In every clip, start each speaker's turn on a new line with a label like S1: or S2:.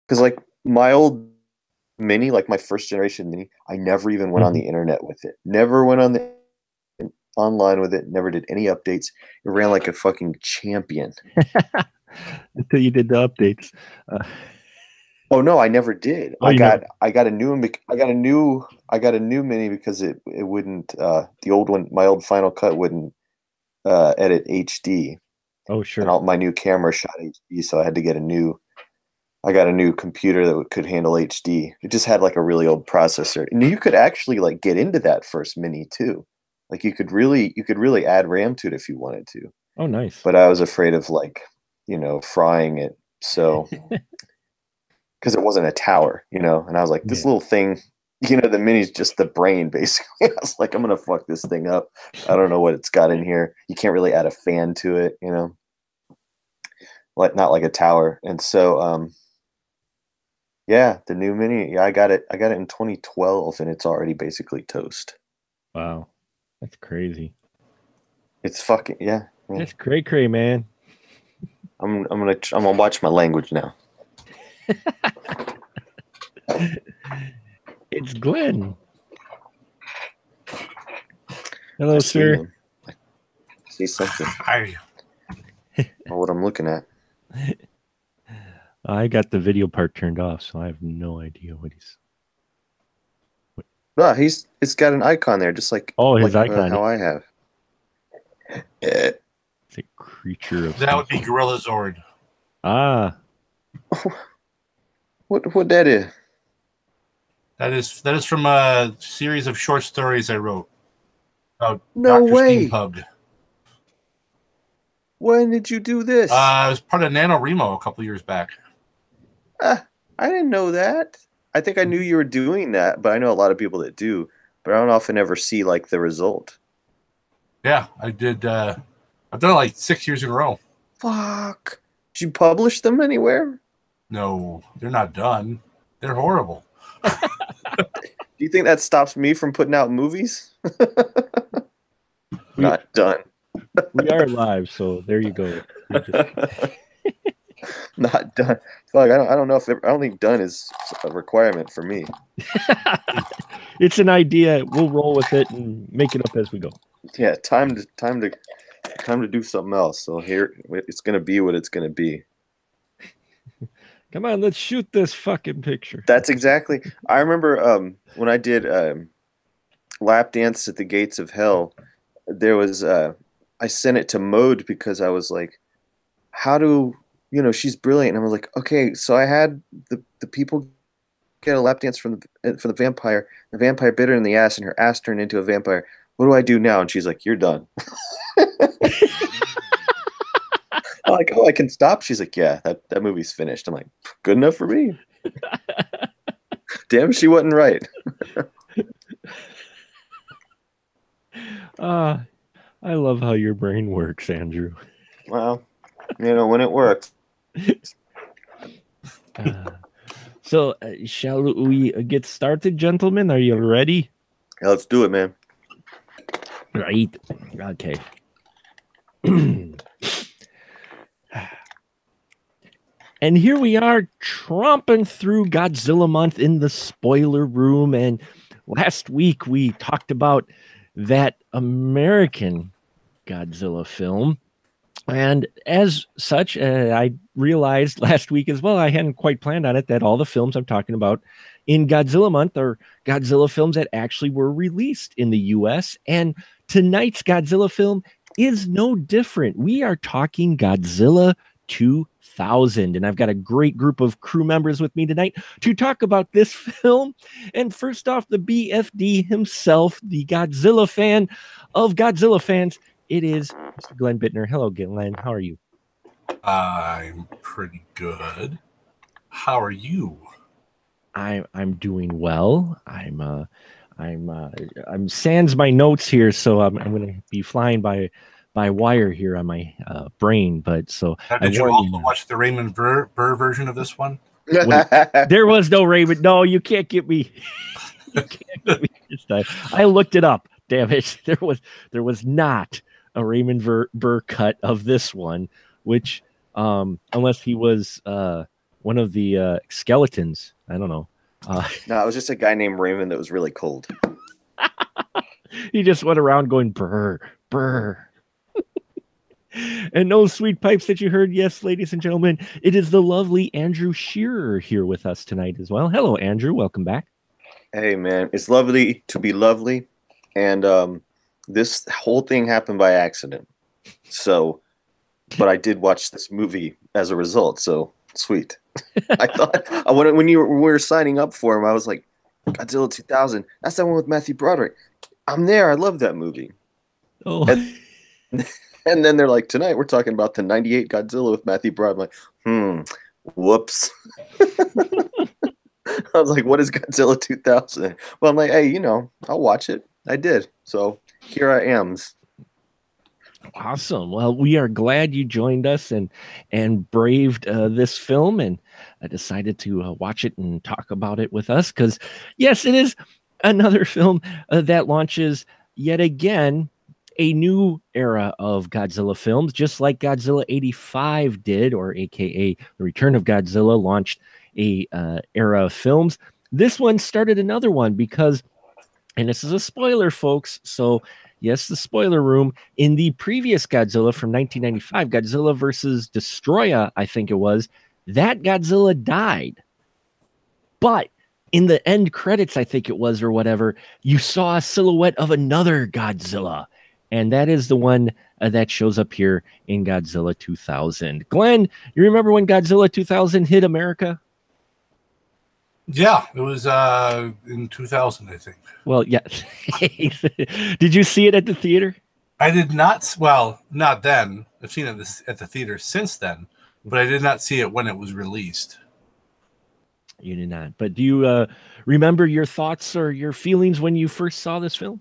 S1: Because like my old Mini, like my first generation Mini, I never even went on
S2: Mhm.
S1: the internet with it. Never went on the online with it. Never did any updates. It ran like a fucking champion.
S2: Until you did the updates. Uh,
S1: Oh no, I never did.
S2: oh, you never.
S1: I got a new one. I got a new Mini because it wouldn't the old one, my old Final Cut wouldn't edit HD,
S2: Oh,
S1: and
S2: sure.
S1: all my new camera shot HD, so I had to get I got a new computer that could handle HD. It just had like a really old processor, and you could actually like get into that first Mini too. Like you could really add RAM to it if you wanted to.
S2: Oh, nice.
S1: But I was afraid of like frying it, so because it wasn't a tower, and I was like, this
S2: Yeah.
S1: little thing, the Mini's just the brain basically. I was like, I'm gonna fuck this thing up. I don't know what it's got in here. You can't really add a fan to it, like not like a tower. And so yeah, the new Mini. Yeah, I got it in 2012, and it's already basically toast.
S2: Wow. That's crazy.
S1: It's fucking yeah, yeah.
S2: That's cray, man.
S1: I'm gonna watch my language now.
S2: It's Glenn.
S1: I
S2: Hello,
S1: see
S2: sir.
S1: him. I see something.
S3: Hi.
S1: Or what I'm looking at.
S2: I got the video part turned off, so I have no idea what he's.
S1: No, it's got an icon there, just
S2: Oh, his icon.
S1: how I have. Eh,
S2: It's a creature of.
S3: That would be Gorilla Zord.
S2: Ah,
S1: what that is?
S3: That is from a series of short stories I wrote about
S1: No
S3: Dr.
S1: way.
S3: Steampug.
S1: When did you do this?
S3: I was part of NaNoWriMo a couple years back.
S1: I didn't know that. I think I knew you were doing that, but I know a lot of people that do, but I don't often ever see like the result.
S3: Yeah, I did. I've done it like 6 years in a row.
S1: Fuck. Did you publish them anywhere?
S3: No, they're not done. They're horrible.
S1: Do you think that stops me from putting out movies? Not done.
S2: we are live, so there you go.
S1: Not done. Fuck, I don't know if I don't think done is a requirement for me.
S2: It's an idea. We'll roll with it and make it up as we go.
S1: Yeah, time to do something else. So here it's gonna be what it's gonna be.
S2: Come on, let's shoot this fucking picture.
S1: That's exactly. I remember when I did lap dance at the gates of hell. There was I sent it to Mode because I was like, how do she's brilliant, and I was like, okay, so I had the people get a lap dance from the vampire. The vampire bit her in the ass, and her ass turned into a vampire. What do I do now? And she's like, you're done. I'm like, oh, I can stop. She's like, yeah, that movie's finished. I'm like, good enough for me. Damn, she wasn't right.
S2: I love how your brain works, Andrew.
S1: Well, when it works.
S2: So, shall we get started, gentlemen? Are you ready?
S1: Yeah, let's do it, man.
S2: Right. Okay. And here we are tromping through Godzilla Month in the spoiler room. And last week we talked about that American Godzilla film. And as such, I realized last week as well, I hadn't quite planned on it, that all the films I'm talking about in Godzilla Month are Godzilla films that actually were released in the US. And tonight's Godzilla film is no different. We are talking Godzilla 2000. And I've got a great group of crew members with me tonight to talk about this film. And first off, the BFD himself, the Godzilla fan of Godzilla fans, it is Mr. Glenn Bittner. Hello, Glenn. How are you?
S3: I'm pretty good. How are you?
S2: I'm doing well. I'm sans my notes here, so I'm going to be flying by wire here on my brain. But so
S3: Now, did you also watch the Raymond Burr version of this one?
S2: Wait, there was no Raymond. No, you can't get me. You can't get me this time. I looked it up. Damn it! There was not a Raymond Burr cut of this one, which unless he was one of the skeletons. I don't know.
S1: No, it was just a guy named Raymond that was really cold.
S2: He just went around going brr, brr. And those sweet pipes that you heard, yes, ladies and gentlemen, it is the lovely Andrew Shearer here with us tonight as well. Hello, Andrew. Welcome back.
S1: Hey, man, it's lovely to be lovely, and this whole thing happened by accident. So, but I did watch this movie as a result. So sweet. I thought when we were signing up for him, I was like, Godzilla 2000. That's the one with Matthew Broderick. I'm there. I love that movie.
S2: Oh.
S1: And then they're like, tonight we're talking about the 98 Godzilla with Matthew Broderick. I'm like, whoops. I was like, what is Godzilla 2000? Well, I'm like, hey, I'll watch it. I did. So here I am.
S2: Awesome. Well, we are glad you joined us and braved this film and decided to watch it and talk about it with us. Because, yes, it is another film that launches yet again a new era of Godzilla films, just like Godzilla 85 did, or AKA The Return of Godzilla launched a era of films. This one started another one because, and this is a spoiler, folks, so yes, the spoiler room, in the previous Godzilla from 1995, Godzilla versus Destroya, I think it was, that Godzilla died. But in the end credits, I think it was, or whatever, you saw a silhouette of another Godzilla. And that is the one that shows up here in Godzilla 2000. Glenn, you remember when Godzilla 2000 hit America?
S3: Yeah, it was in 2000, I think.
S2: Well, yeah. Did you see it at the theater?
S3: I did not. Well, not then. I've seen it at the theater since then, but I did not see it when it was released.
S2: You did not. But do you remember your thoughts or your feelings when you first saw this film?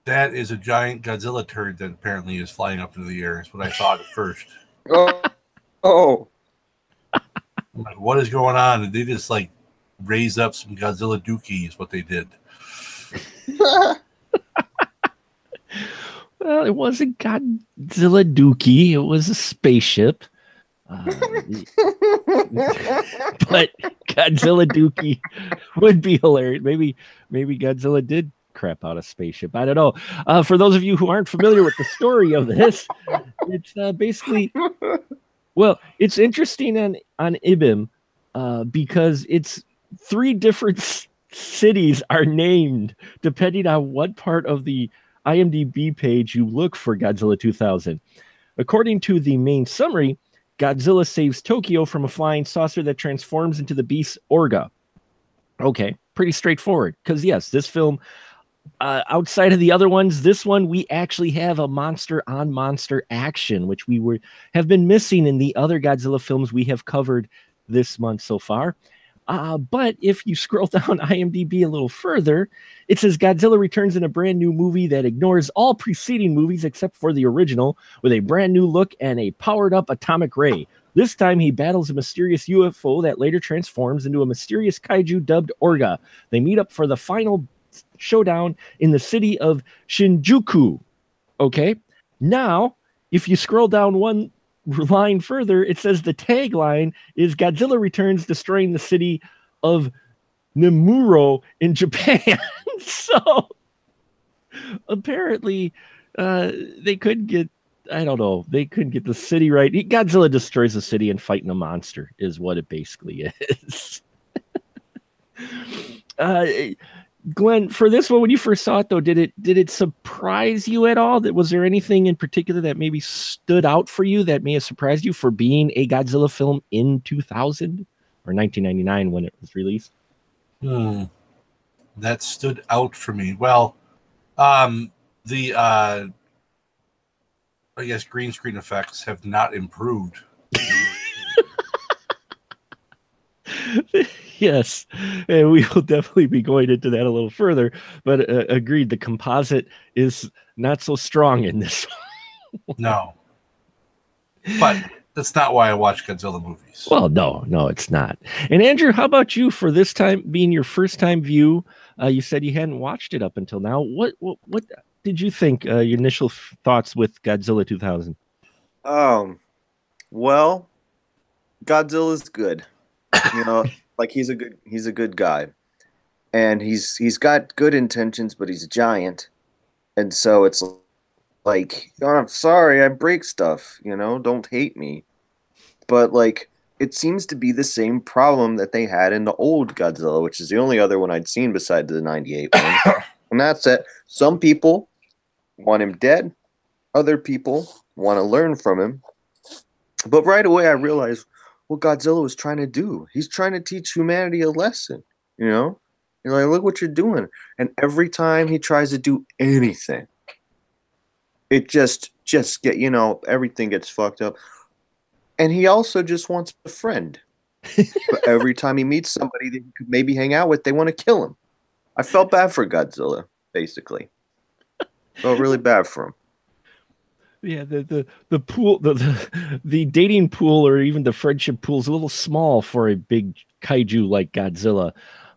S3: That is a giant Godzilla turd that apparently is flying up into the air. Is what I thought at first.
S1: Oh.
S3: I'm like, what is going on? And they just like raise up some Godzilla dookie is what they did.
S2: Well, it wasn't Godzilla dookie. It was a spaceship. But Godzilla dookie would be hilarious. Maybe Godzilla did crap out a spaceship. I don't know. For those of you who aren't familiar with the story of this, it's basically, well, it's interesting on IBM because it's 3 different cities are named depending on what part of the IMDb page you look for Godzilla 2000. According to the main summary, Godzilla saves Tokyo from a flying saucer that transforms into the beast Orga. Okay, pretty straightforward. Because yes, this film, outside of the other ones, this one we actually have a monster on monster action, which we have been missing in the other Godzilla films we have covered this month so far. But if you scroll down IMDb a little further, it says Godzilla returns in a brand new movie that ignores all preceding movies except for the original, with a brand new look and a powered-up atomic ray. This time, he battles a mysterious UFO that later transforms into a mysterious kaiju dubbed Orga. They meet up for the final showdown in the city of Shinjuku. Okay, now, if you scroll down one line further, it says the tagline is Godzilla returns, destroying the city of Nemuro in Japan. So apparently they couldn't get, I don't know, they couldn't get the city right. Godzilla destroys the city and fighting a monster is what it basically is. Glenn, for this one, when you first saw it, though, did it surprise you at all? Was there anything in particular that maybe stood out for you that may have surprised you for being a Godzilla film in 2000 or 1999 when it was released?
S3: That stood out for me. Well, the I guess green screen effects have not improved.
S2: Yes, and we will definitely be going into that a little further, but agreed, the composite is not so strong in this.
S3: No. But that's not why I watch Godzilla movies.
S2: Well, no, it's not. And Andrew, how about you for this time being your first time view? You said you hadn't watched it up until now. What did you think? Your initial thoughts with Godzilla 2000?
S1: Well, Godzilla's good. You know, like he's a good guy. And he's got good intentions, but he's a giant. And so it's like, oh, I'm sorry, I break stuff, don't hate me. But like it seems to be the same problem that they had in the old Godzilla, which is the only other one I'd seen besides the 98 one. And that's that some people want him dead, other people want to learn from him. But right away I realized what Godzilla was trying to do. He's trying to teach humanity a lesson, you know? You're like, look what you're doing. And every time he tries to do anything, it just get, everything gets fucked up. And he also just wants a friend. But every time he meets somebody that he could maybe hang out with, they want to kill him. I felt bad for Godzilla, basically. Felt really bad for him.
S2: Yeah, the pool, the dating pool, or even the friendship pool is a little small for a big kaiju like Godzilla.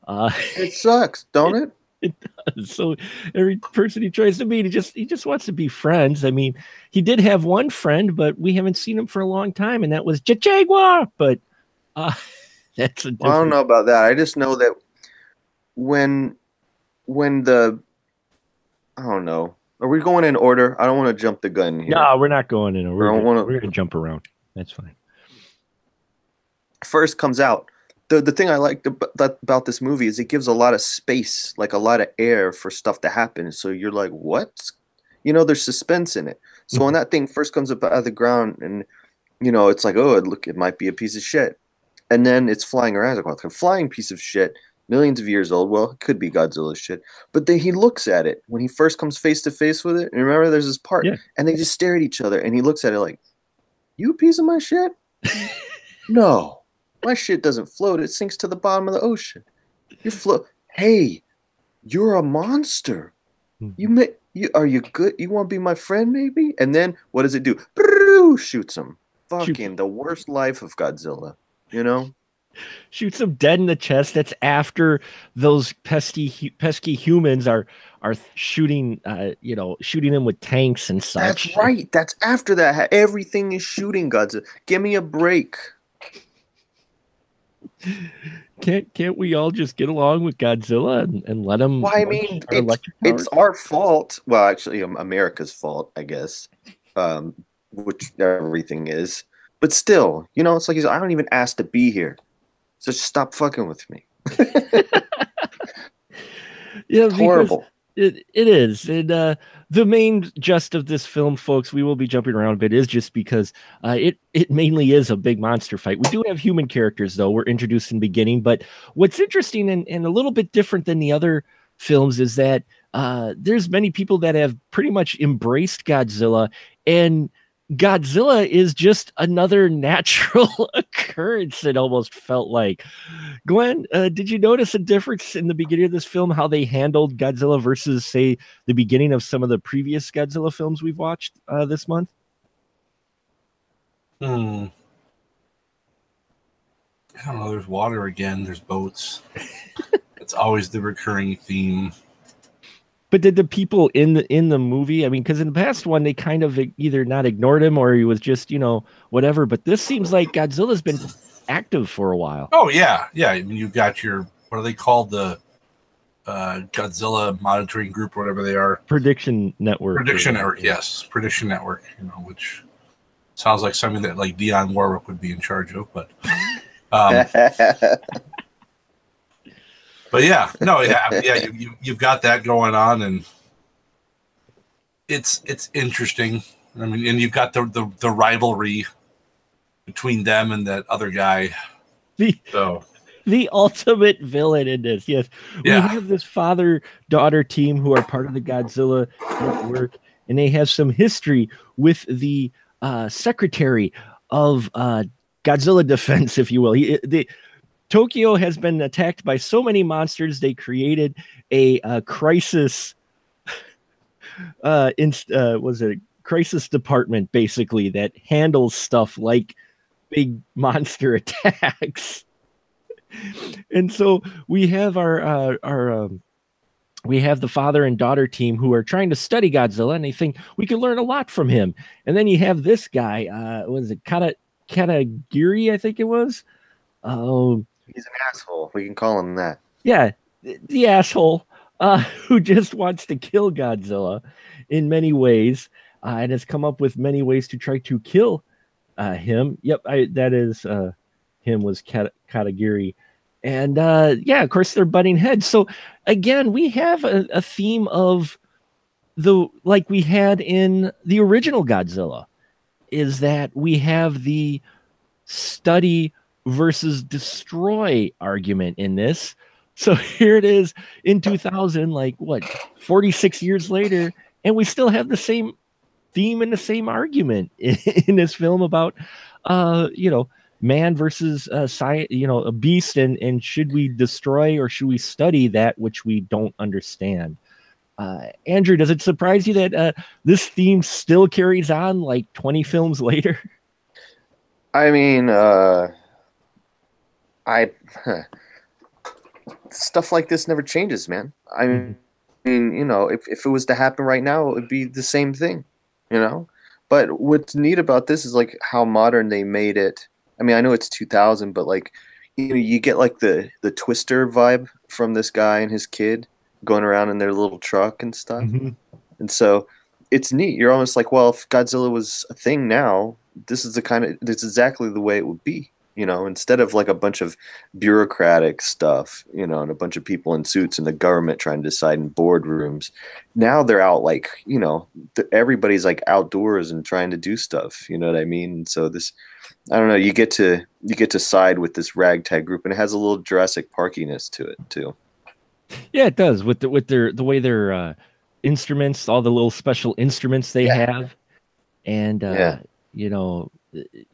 S1: It sucks, don't it?
S2: It does. So every person he tries to meet, he just wants to be friends. I mean, he did have one friend, but we haven't seen him for a long time, and that was Jaguar. But that's a different.
S1: Well, I don't know about that. I just know that when the I don't know. Are we going in order? I don't want to jump the gun here.
S2: No, we're not going in order. We're gonna jump around. That's fine.
S1: First comes out. The thing I liked about this movie is it gives a lot of space, like a lot of air for stuff to happen. So you're like, what? There's suspense in it. So when that thing first comes up out of the ground and, it's like, oh, look, it might be a piece of shit. And then it's flying around. Like, a flying piece of shit, millions of years old. Well, it could be Godzilla's shit. But then he looks at it when he first comes face to face with it. And remember, there's this part.
S2: Yeah.
S1: And they just stare at each other. And he looks at it like, you a piece of my shit? No. My shit doesn't float. It sinks to the bottom of the ocean. Hey, you're a monster. Are you good? You want to be my friend, maybe? And then what does it do? Shoots him. Fucking the worst life of Godzilla.
S2: Shoots him dead in the chest. That's after those pesky humans are shooting, shooting him with tanks and such.
S1: That's right. That's after that. Everything is shooting Godzilla. Give me a break.
S2: Can't we all just get along with Godzilla and let him?
S1: Well, I mean, it's our fault. Well, actually, America's fault, I guess. Which everything is, but still, it's like I don't even ask to be here, so just stop fucking with me.
S2: Yeah,
S1: it's horrible.
S2: It is, and the main gist of this film, folks, we will be jumping around a bit, is just because it mainly is a big monster fight. We do have human characters, though, we're introduced in the beginning, but what's interesting and a little bit different than the other films is that there's many people that have pretty much embraced Godzilla, and Godzilla is just another natural occurrence, it almost felt like. Glenn, did you notice a difference in the beginning of this film, how they handled Godzilla versus, say, the beginning of some of the previous Godzilla films we've watched this month?
S3: I don't know. There's water again. There's boats. It's always the recurring theme.
S2: But did the people in the movie, I mean, because in the past one, they kind of either not ignored him or he was just, whatever. But this seems like Godzilla's been active for a while.
S3: Oh, yeah. Yeah. I mean, you've got what are they called? The Godzilla monitoring group or whatever they are.
S2: Prediction Network.
S3: Prediction Network, yes. Prediction Network, which sounds like something that like Dionne Warwick would be in charge of. But but yeah, no, yeah, you've got that going on, and it's interesting. I mean, and you've got the rivalry between them and that other guy.
S2: The ultimate villain in this, yes. Yeah. We have this father-daughter team who are part of the Godzilla network, and they have some history with the secretary of Godzilla Defense, if you will. Tokyo has been attacked by so many monsters, they created a crisis crisis department, basically, that handles stuff like big monster attacks. And so we have our we have the father and daughter team who are trying to study Godzilla, and they think we can learn a lot from him. And then you have this guy, was it Katagiri, I think it was. Um,
S1: He's an asshole. We can call him that.
S2: yeah, the asshole who just wants to kill Godzilla in many ways, and has come up with many ways to try to kill him. Yep, that is him, was Katagiri. And yeah, of course they're butting heads. So again, we have a theme of like we had in the original Godzilla, is that we have the study versus destroy argument in this. So here it is in 2000, like what, 46 years later, and we still have the same theme and the same argument in this film about man versus science, a beast, and should we destroy or should we study that which we don't understand. Andrew, does it surprise you that this theme still carries on like 20 films later?
S1: I mean, I stuff like this never changes, man. I mean, if it was to happen right now, it would be the same thing, you know? But what's neat about this is like how modern they made it. I mean, I know it's 2000, but like, you get like the Twister vibe from this guy and his kid going around in their little truck and stuff.
S2: Mm-hmm.
S1: And so it's neat. You're almost like, well, if Godzilla was a thing now, this is exactly the way it would be. Instead of like a bunch of bureaucratic stuff, and a bunch of people in suits and the government trying to decide in boardrooms, now they're out like, everybody's like outdoors and trying to do stuff. You know what I mean? So this, I don't know, you get to side with this ragtag group, and it has a little Jurassic Parkiness to it too.
S2: Yeah, it does, with the way their instruments, all the little special instruments they have, and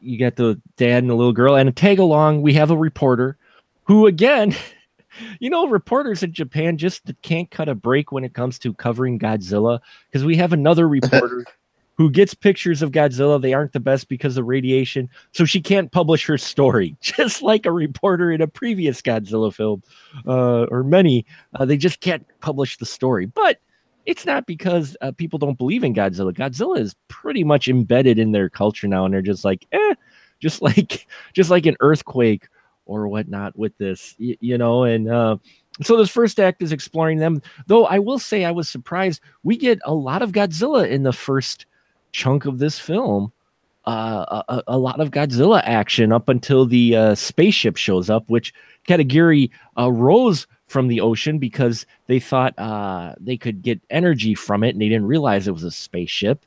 S2: you got the dad and the little girl, and a tag along. We have a reporter who, again, reporters in Japan just can't cut a break when it comes to covering Godzilla, because we have another reporter who gets pictures of Godzilla. They aren't the best because of radiation, so she can't publish her story, just like a reporter in a previous Godzilla film, or many. They just can't publish the story. But it's not because people don't believe in Godzilla. Godzilla is pretty much embedded in their culture now, and they're just like, just like an earthquake or whatnot with this, And so this first act is exploring them. Though I will say I was surprised. We get a lot of Godzilla in the first chunk of this film. A lot of Godzilla action up until the spaceship shows up, which Katagiri rose from the ocean because they thought they could get energy from it, and they didn't realize it was a spaceship.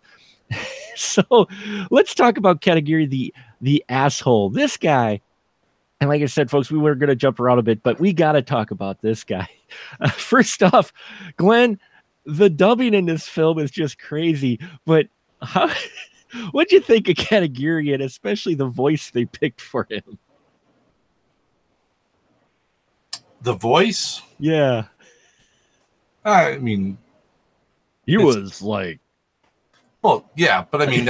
S2: So let's talk about Katagiri, the asshole. This guy, and like I said, folks, we were going to jump around a bit, but we got to talk about this guy. First off, Glenn, the dubbing in this film is just crazy, but what'd you think of Katagiri, and especially the voice they picked for him?
S3: The voice?
S2: Yeah.
S3: I mean,
S2: he was like,
S3: well, yeah, but I mean,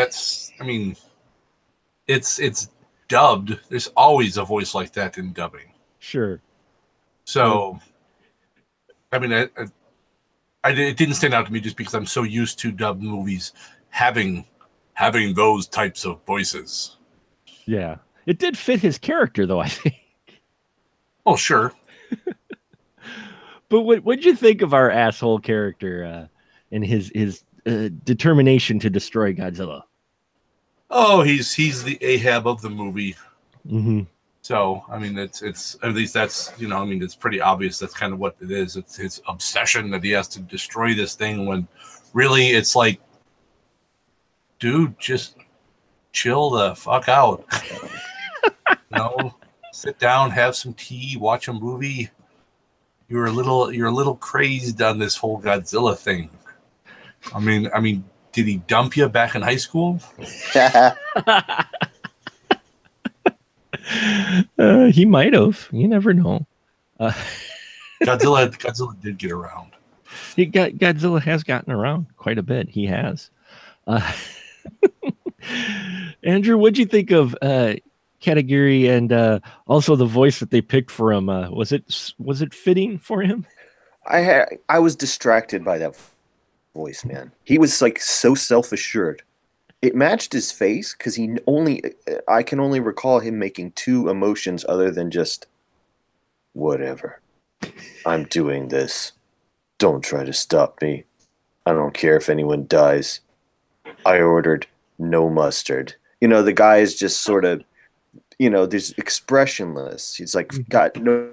S3: it's dubbed. There's always a voice like that in dubbing.
S2: Sure.
S3: So, I mean, it didn't stand out to me just because I'm so used to dubbed movies having those types of voices.
S2: Yeah. It did fit his character, though, I think.
S3: Oh, sure.
S2: But what'd you think of our asshole character and his determination to destroy Godzilla?
S3: Oh, he's the Ahab of the movie.
S2: Mm-hmm.
S3: So, I mean, it's at least that's, it's pretty obvious that's kind of what it is. It's his obsession that he has to destroy this thing, when really it's like, dude, just chill the fuck out. Sit down, have some tea, watch a movie. You're a little crazed on this whole Godzilla thing. I mean, did he dump you back in high school?
S2: He might have. You never know.
S3: Godzilla did get around.
S2: Godzilla has gotten around quite a bit. He has. Andrew, what'd you think of Katagiri, and also the voice that they picked for him? Was it fitting for him?
S1: I was distracted by that voice, man. He was like so self-assured. It matched his face because I can only recall him making two emotions other than just whatever. I'm doing this. Don't try to stop me. I don't care if anyone dies. I ordered no mustard. The guy is just sort of, there's expressionless. He's like got no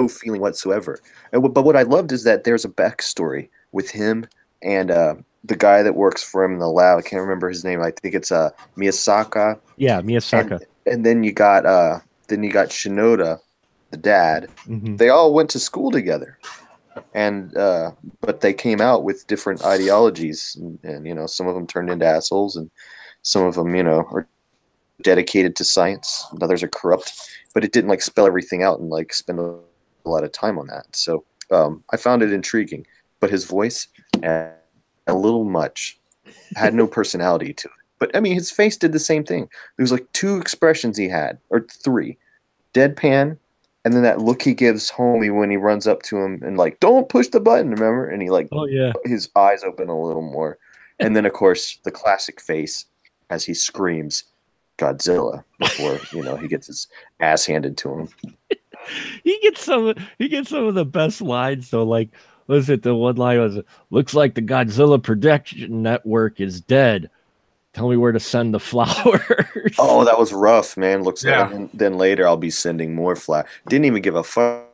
S1: feeling whatsoever. But what I loved is that there's a backstory with him and the guy that works for him in the lab. I can't remember his name. I think it's Miyasaka.
S2: Yeah, Miyasaka.
S1: And then you got Shinoda, the dad.
S2: Mm-hmm.
S1: They all went to school together, and but they came out with different ideologies, and some of them turned into assholes, and some of them are dedicated to science, and others are corrupt. But it didn't like spell everything out and like spend a lot of time on that. So I found it intriguing, but his voice, a little much, had no personality to it. But I mean, his face did the same thing. There was like two expressions he had, or three: deadpan, and then that look he gives homie when he runs up to him and like, "Don't push the button," remember? And he like,
S2: oh yeah,
S1: his eyes open a little more, and then of course the classic face as he screams Godzilla before he gets his ass handed to him.
S2: he gets some of the best lines though. Like, was it the one line was, "Looks like the Godzilla production network is dead. Tell me where to send the flowers."
S1: Oh, that was rough, man. Looks
S3: Yeah.
S1: like. And then later I'll be sending more flowers. Didn't even give a fuck.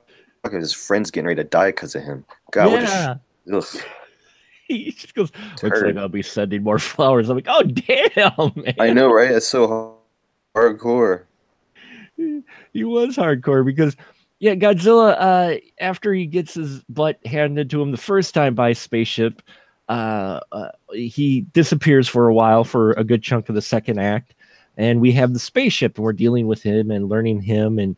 S1: His friend's getting ready to die because of him. God,
S2: Yeah.
S1: ugh.
S2: He just goes, "Looks
S1: Turd.
S2: like I'll be sending more flowers." I'm like, oh damn, man.
S1: I know, right? It's so hardcore.
S2: He was hardcore because yeah, Godzilla, after he gets his butt handed to him the first time by a spaceship, he disappears for a while for a good chunk of the second act, and we have the spaceship, and we're dealing with him and learning him. And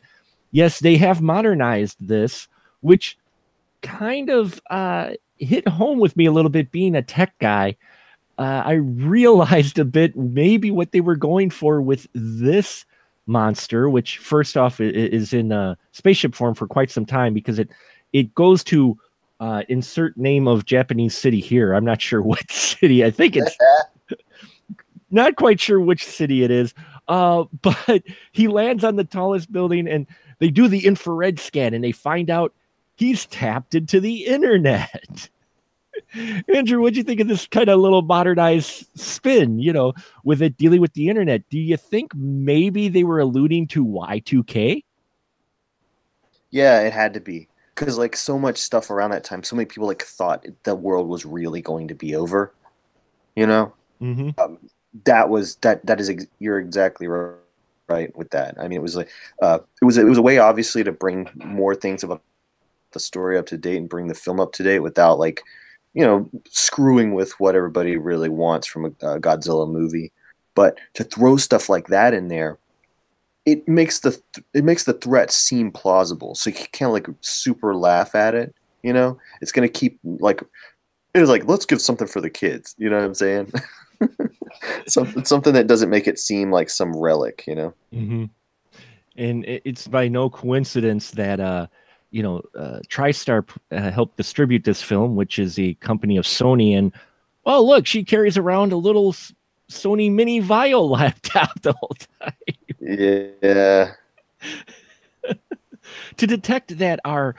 S2: yes, they have modernized this, which kind of hit home with me a little bit, being a tech guy. I realized a bit maybe what they were going for with this monster, which first off is in spaceship form for quite some time, because it goes to insert name of Japanese city here. I'm not sure what city. I think it's not quite sure which city it is. But he lands on the tallest building, and they do the infrared scan, and they find out he's tapped into the internet. Andrew, what'd you think of this kind of little modernized spin, with it dealing with the internet? Do you think maybe they were alluding to Y2K?
S1: Yeah, it had to be. Because like so much stuff around that time, so many people like thought the world was really going to be over.
S2: Mm-hmm.
S1: You're exactly right with that. I mean, it was like it was a way, obviously, to bring more things about the story up to date and bring the film up to date without like screwing with what everybody really wants from a Godzilla movie. But to throw stuff like that in there, it makes the threat seem plausible. So you can't like super laugh at it. It's gonna keep like, it's like, let's give something for the kids. You know what I'm saying? something that doesn't make it seem like some relic.
S2: Mm-hmm. And it's by no coincidence that TriStar helped distribute this film, which is a company of Sony. And oh, look, she carries around a little Sony Mini Vio laptop the whole time.
S1: Yeah.
S2: To detect that our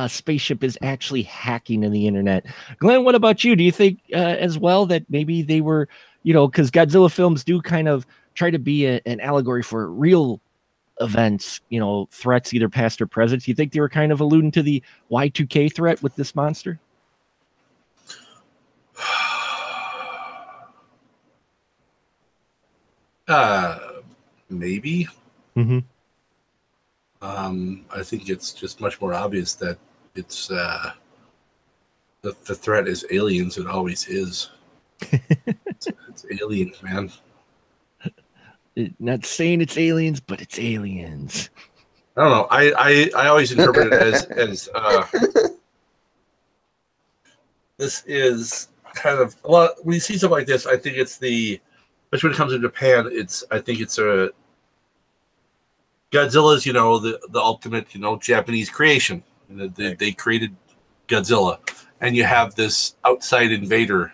S2: spaceship is actually hacking in the internet. Glenn, what about you? Do you think as well that maybe they were, because Godzilla films do kind of try to be an allegory for real events, threats, either past or present? Do you think they were kind of alluding to the Y2K threat with this monster?
S3: Maybe.
S2: Mm-hmm.
S3: I think it's just much more obvious that it's the threat is aliens. It always is. It's aliens, man.
S2: Not saying it's aliens, but it's aliens.
S3: I don't know. I always interpret it as this is kind of, well, when you see something like this, I think it's especially when it comes to Japan, I think it's Godzilla's, the ultimate, Japanese creation. They created Godzilla, and you have this outside invader,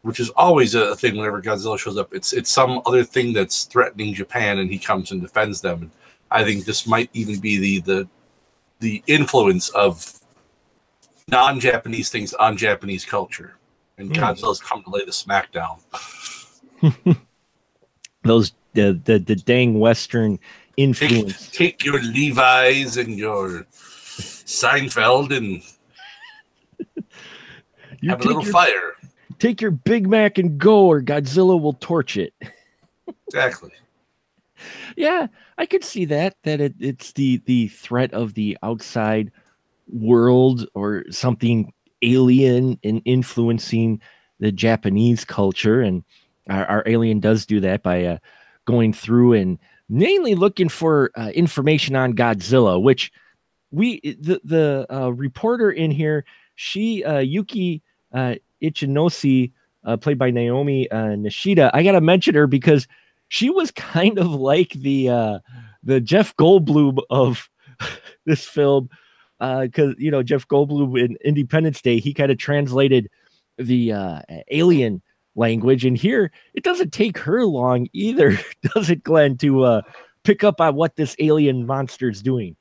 S3: which is always a thing whenever Godzilla shows up. It's some other thing that's threatening Japan, and he comes and defends them. And I think this might even be the influence of non-Japanese things on Japanese culture, and Godzilla's come to lay the smackdown.
S2: Those the dang Western influence.
S3: Take your Levi's and your Seinfeld and have a little fire.
S2: Take your Big Mac and go, or Godzilla will torch it.
S3: Exactly.
S2: Yeah, I could see that it's the threat of the outside world or something alien and influencing the Japanese culture, and our alien does do that by going through and mainly looking for information on Godzilla, which the reporter in here, she Yuki Ichinoshi, played by Naomi Nishida. I gotta mention her because she was kind of like the Jeff Goldblum of this film, because Jeff Goldblum in Independence Day, he kind of translated the alien language, and here it doesn't take her long either, does it, Glenn, to pick up on what this alien monster is doing?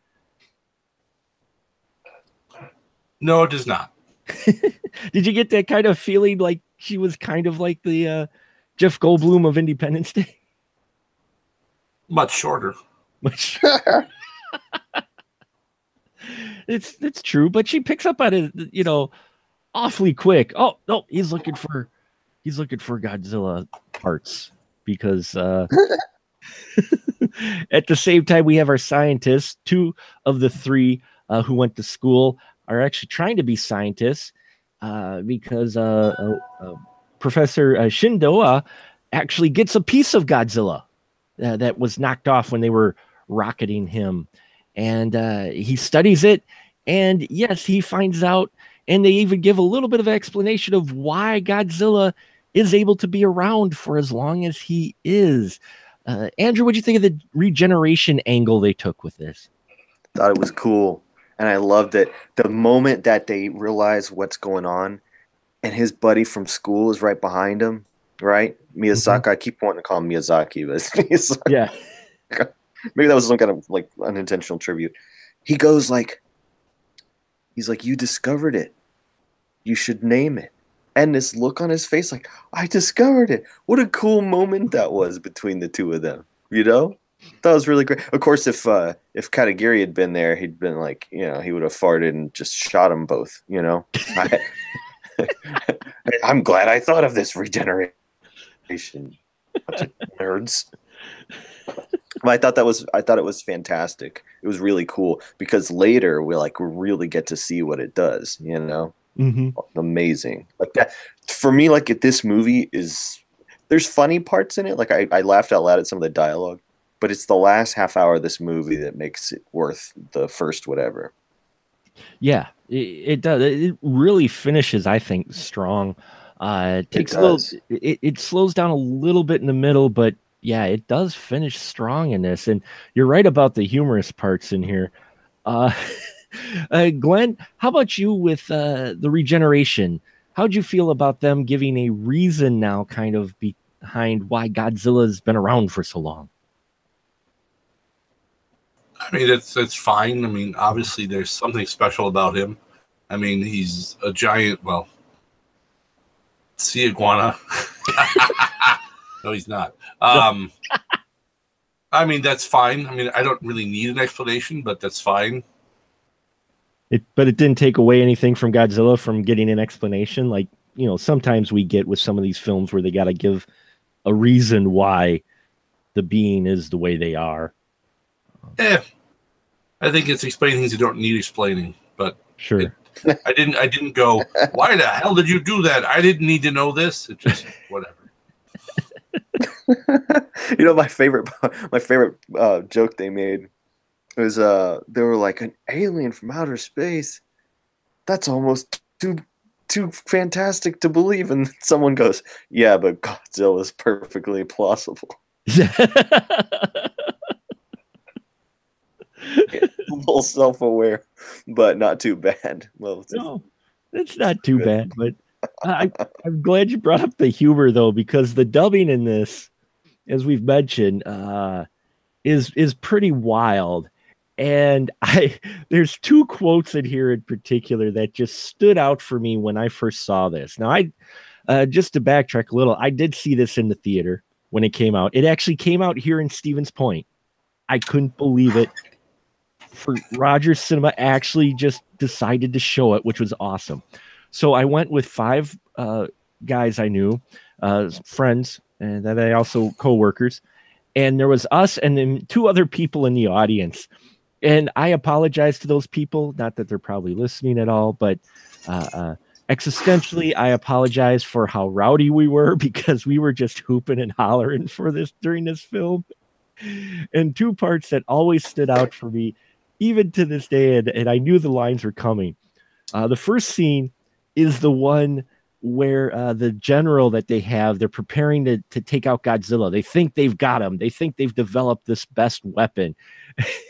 S3: No, it does not.
S2: Did you get that kind of feeling like she was kind of like the Jeff Goldblum of Independence Day?
S3: Much shorter.
S2: It's true, but she picks up on it, awfully quick. Oh no, he's looking for Godzilla parts, because at the same time we have our scientists. Two of the three who went to school are actually trying to be scientists, because Professor Shindoa actually gets a piece of Godzilla that was knocked off when they were rocketing him, and he studies it, and yes, he finds out, and they even give a little bit of explanation of why Godzilla is able to be around for as long as he is. Andrew, what do you think of the regeneration angle they took with this?
S1: Thought it was cool, and I loved it. The moment that they realize what's going on, and his buddy from school is right behind him, right? Miyazaki. Mm-hmm. I keep wanting to call him Miyazaki, but it's Miyazaki.
S2: Yeah.
S1: Maybe that was some kind of like unintentional tribute. He goes like, he's like, you discovered it. You should name it. And this look on his face, like, I discovered it. What a cool moment that was between the two of them. That was really great. Of course, if Katagiri had been there, he'd been like, he would have farted and just shot them both. I'm glad I thought of this regeneration. Bunch of nerds. But I thought it was fantastic. It was really cool because later we really get to see what it does.
S2: Mm-hmm.
S1: Amazing. Like that for me. Like this movie there's funny parts in it. Like I laughed out loud at some of the dialogue, but it's the last half hour of this movie that makes it worth the first whatever.
S2: Yeah, it does. It really finishes, I think, strong. It takes it slows down a little bit in the middle, but yeah, it does finish strong in this. And you're right about the humorous parts in here. Glenn, how about you with the regeneration? How'd you feel about them giving a reason now kind of behind why Godzilla's been around for so long?
S3: I mean, it's fine. I mean, obviously there's something special about him. I mean, he's a giant, sea iguana. No, he's not. I mean, that's fine. I mean, I don't really need an explanation, but that's fine.
S2: But it didn't take away anything from Godzilla from getting an explanation. Like, sometimes we get with some of these films where they got to give a reason why the being is the way they are.
S3: I think it's explaining things you don't need explaining, but
S2: sure.
S3: I didn't go, why the hell did you do that? I didn't need to know this. It's just whatever.
S1: My favorite joke they made was they were like, an alien from outer space. That's almost too fantastic to believe. And someone goes, yeah, but Godzilla's perfectly plausible. little self-aware, but not too bad. Well,
S2: No, it's not too bad, but I'm glad you brought up the humor though, because the dubbing in this, as we've mentioned, is pretty wild. And there's two quotes in here in particular that just stood out for me when I first saw this. Now, just to backtrack a little, I did see this in the theater when it came out. It actually came out here in Stevens Point. I couldn't believe it. For Rogers Cinema actually just decided to show it, which was awesome. So I went with five guys I knew, friends, and that I also co-workers. And there was us and then two other people in the audience. And I apologize to those people, not that they're probably listening at all, but existentially, I apologize for how rowdy we were because we were just hooping and hollering for this during this film. And two parts that always stood out for me, even to this day, and I knew the lines were coming. The first scene is the one where the general that they have, they're preparing to take out Godzilla. They think they've got him. They think they've developed this best weapon.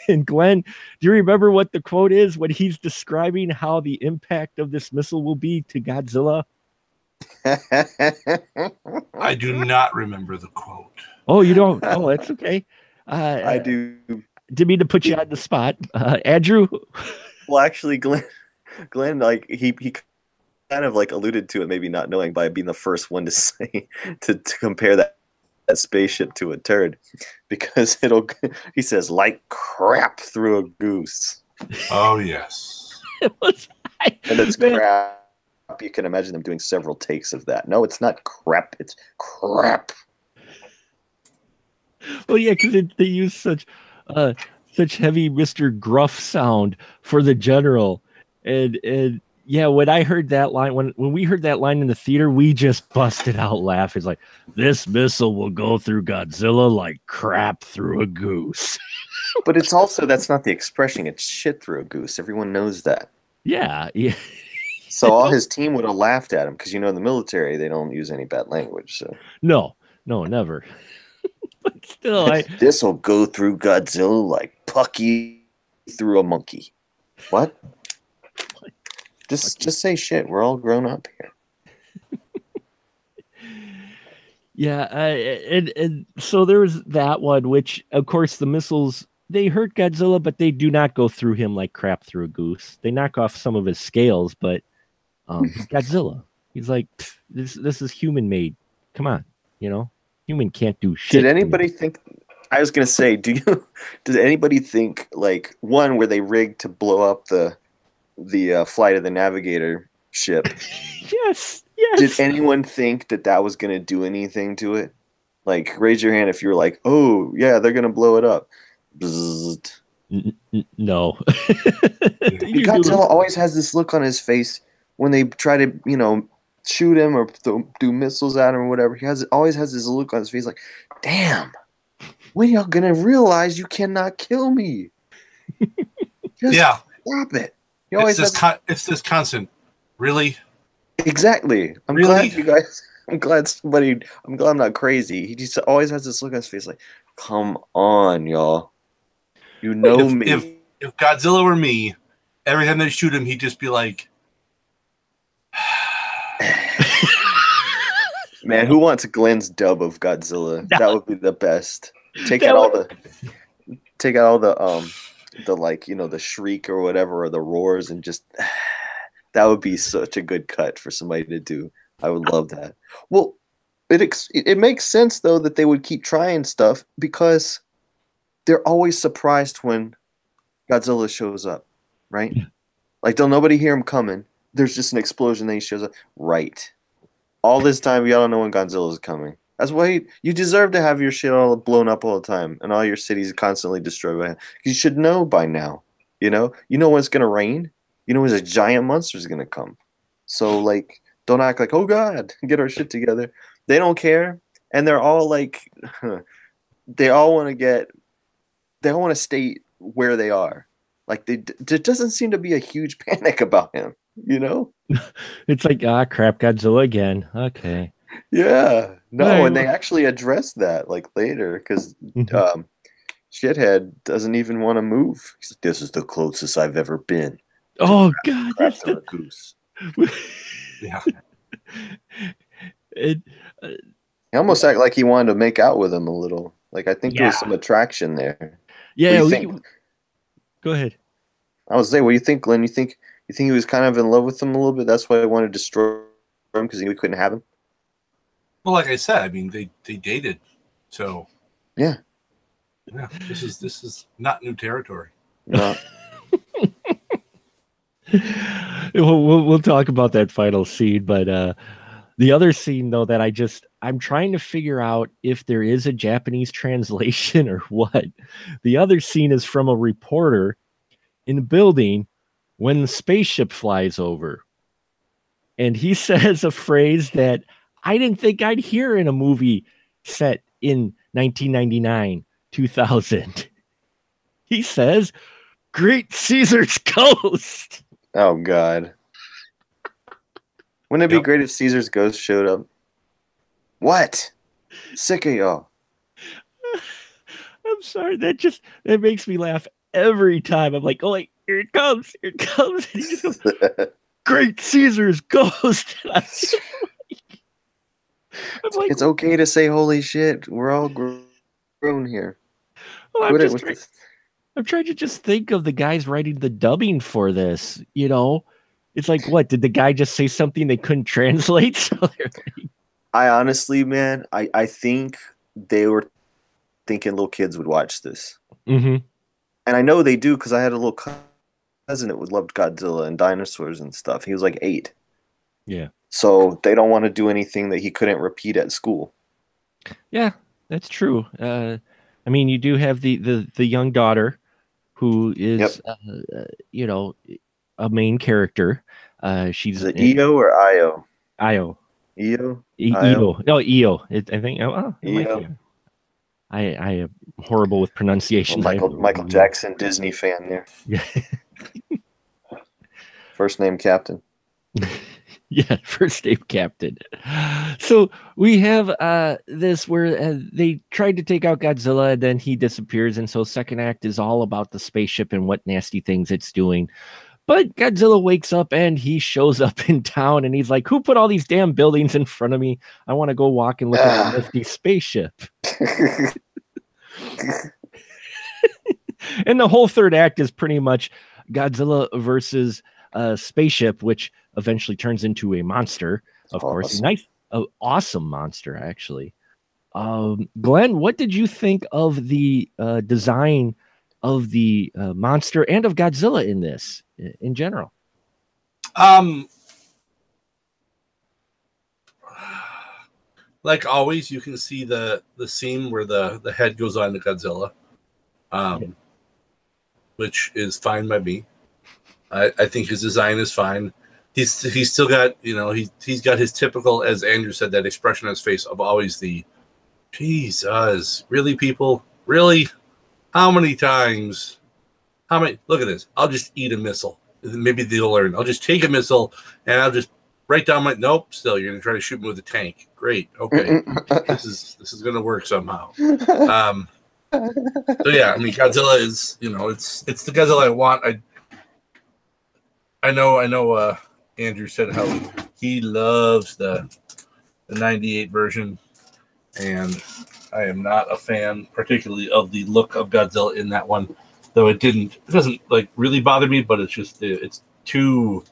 S2: And Glenn, do you remember what the quote is when he's describing how the impact of this missile will be to Godzilla?
S3: I do not remember the quote.
S2: Oh, you don't? Oh, that's okay.
S1: I do.
S2: Didn't mean to put you on the spot. Andrew?
S1: Well, actually, Glenn, like he kind of like alluded to it, maybe not knowing by being the first one to say to compare that spaceship to a turd, because he says like crap through a goose.
S3: Oh yes.
S2: And
S1: it's crap. You can imagine them doing several takes of that. No, it's not crap, it's crap.
S2: Well, yeah, because they use such heavy Mr. Gruff sound for the general, and yeah, when I heard that line, when we heard that line in the theater, we just busted out laughing. It's like, this missile will go through Godzilla like crap through a goose.
S1: But it's also, that's not the expression. It's shit through a goose. Everyone knows that.
S2: Yeah.
S1: So all his team would have laughed at him because, in the military, they don't use any bad language. So
S2: no, never. But still,
S1: this will go through Godzilla like Pucky through a monkey. What? Just say shit. We're all grown up here.
S2: Yeah, and so there was that one, which of course the missiles, they hurt Godzilla, but they do not go through him like crap through a goose. They knock off some of his scales, but Godzilla, he's like, this is human made. Come on, human can't do shit.
S1: Did anybody think? I was gonna say, does anybody think like one where they rigged to blow up the Flight of the Navigator ship?
S2: Yes.
S1: Did anyone think that was going to do anything to it? Like, raise your hand if you're like, oh, yeah, they're going to blow it up.
S2: No.
S1: Godzilla always has this look on his face when they try to, shoot him or do missiles at him or whatever. He always has this look on his face like, damn, when y'all going to realize you cannot kill me? Just stop it.
S3: It's this constant. Really?
S1: Exactly. I'm glad you guys. I'm glad I'm not crazy. He just always has this look on his face like, come on, y'all. Me.
S3: If Godzilla were me, every time they shoot him, he'd just be like,
S1: man, who wants Glenn's dub of Godzilla? That would be the best. Take out all the like, the shriek or whatever, or the roars, and just that would be such a good cut for somebody to do. I would love that. Well, it makes sense though that they would keep trying stuff because they're always surprised when Godzilla shows up, right? Yeah. Like, nobody hear him coming. There's just an explosion, then he shows up. Right. All this time, y'all don't know when Godzilla's coming. That's why you deserve to have your shit all blown up all the time and all your cities constantly destroyed by him. You should know by now. You know when it's gonna rain. You know when a giant monster's gonna come. So like, don't act like, oh God, get our shit together. They don't care, and they're all like, they all want to stay where they are. Like there doesn't seem to be a huge panic about him.
S2: It's like, crap, Godzilla again. Okay.
S1: Yeah. No, and they actually address that like later because shithead doesn't even want to move. He's like, "This is the closest I've ever been to
S2: Oh God, that's
S1: craps on a goose."
S3: Yeah.
S2: it, uh,
S1: He almost acted like he wanted to make out with him a little. Like I think there was
S2: yeah,
S1: some attraction there. What do
S2: yeah.
S1: you think?
S2: Go ahead.
S1: I was saying, what do you think, Glenn? You think he was kind of in love with him a little bit? That's why he wanted to destroy him because he knew he couldn't have him.
S3: Well, like I said, I mean, they dated, so
S1: Yeah,
S3: yeah, this is not new territory.
S1: no,
S2: We'll talk about that final scene, but the other scene though that I'm trying to figure out if there is a Japanese translation or what. The other scene is from a reporter in a building when the spaceship flies over. And he says a phrase that I didn't think I'd hear in a movie set in 1999, 2000. He says, "Great Caesar's ghost."
S1: oh God, wouldn't it be
S3: Yep.
S1: great if Caesar's ghost showed up? What? Sick of y'all.
S2: I'm sorry, that makes me laugh every time. I'm like, oh wait, here it comes, here it comes. And he just goes, "Great Caesar's ghost." And I'm like,
S1: It's okay to say holy shit. We're all grown here.
S2: well,
S1: Quit it with this.
S2: I'm trying to just think of the guys writing the dubbing for this. You know, it's like, what did the guy just say something they couldn't translate? So
S1: I honestly, man, I think they were thinking little kids would watch this.
S2: mm-hmm.
S1: And I know they do because I had a little cousin that would loved Godzilla and dinosaurs and stuff. He was like 8.
S2: Yeah,
S1: So they don't want to do anything that he couldn't repeat at school.
S2: yeah, that's true. I mean, you do have the young daughter who
S1: Yep.
S2: is, you know, a main character.
S1: Is
S2: She's
S1: it EO or IO?
S2: Io.
S1: EO? IO?
S2: Io. No, Io. I think. Oh, it might
S1: EO?
S2: be. I am horrible with
S1: Well,
S2: pronunciations. I have
S1: Michael Jackson Disney fan there.
S2: Yeah.
S1: First name Captain.
S2: Yeah, first name Captain. So we have this where they tried to take out Godzilla and then he disappears. And so second act is all about the spaceship and what nasty things it's doing. But Godzilla wakes up and he shows up in town and he's like, "Who put all these damn buildings in front of me? I want to go walk and look at the nifty spaceship." And the whole third act is pretty much Godzilla versus a spaceship, which eventually turns into a monster, of course.
S1: Awesome.
S2: Awesome monster, actually. Glenn, what did you think of the design of the monster and of Godzilla in this in general?
S3: Like always, you can see the scene where the head goes on to Godzilla, which is fine by me. I think his design is fine. He's still got, you know, he's got his typical, as Andrew said, that expression on his face of always the Jesus, really, people, really, how many times, how many? Look at this. I'll just eat a missile. Maybe they'll learn. I'll just take a missile and I'll just write down my nope. Still, you're gonna try to shoot me with a tank. Great. Okay, this is gonna work somehow. So yeah, I mean, Godzilla is, you know, it's the Godzilla I want. I know. Andrew said how he loves the '98 version, and I am not a fan, particularly of the look of Godzilla in that one. Though it doesn't like really bother me, but it's just it's too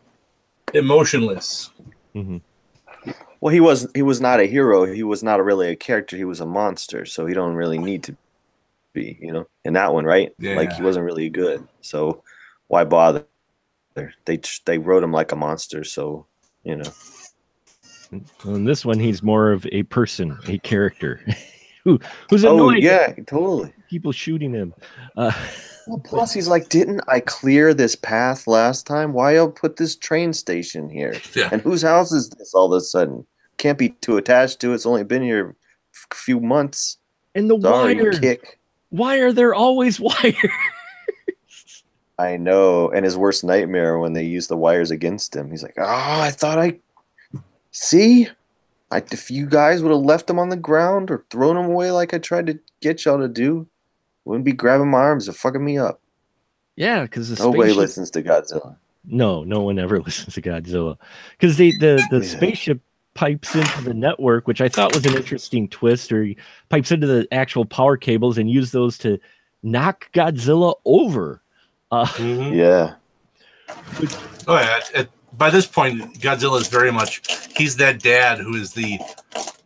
S3: emotionless.
S2: Mm-hmm.
S1: Well, he was not a hero. He was not really a character. He was a monster. So he don't really need to be, you know, in that one, right?
S3: Yeah.
S1: Like he wasn't really good. So why bother? They wrote him like a monster. So, you know.
S2: Well, in this one, he's more of a person, a character who's annoyed.
S1: Oh yeah, totally.
S2: People shooting him.
S1: Well, plus he's like, didn't I clear this path last time? Why y'all put this train station here?
S3: Yeah.
S1: And whose house is this all of a sudden? Can't be too attached to it. It's only been here a few months.
S2: And the
S1: Sorry,
S2: wire.
S1: kick.
S2: Why are there always wires?
S1: I know. And his worst nightmare when they use the wires against him. He's like, I thought I... See? If you guys would have left them on the ground or thrown them away like I tried to get y'all to do, Wouldn't be grabbing my arms and fucking me up.
S2: Yeah, because the
S1: Nobody
S2: spaceship.
S1: listens to Godzilla.
S2: No one ever listens to Godzilla because the
S1: Yeah.
S2: spaceship pipes into the network, which I thought was an interesting twist. Or he pipes into the actual power cables and use those to knock Godzilla over.
S3: Mhm.
S1: Yeah.
S3: Oh yeah. By this point, Godzilla is very much. He's that dad who is the.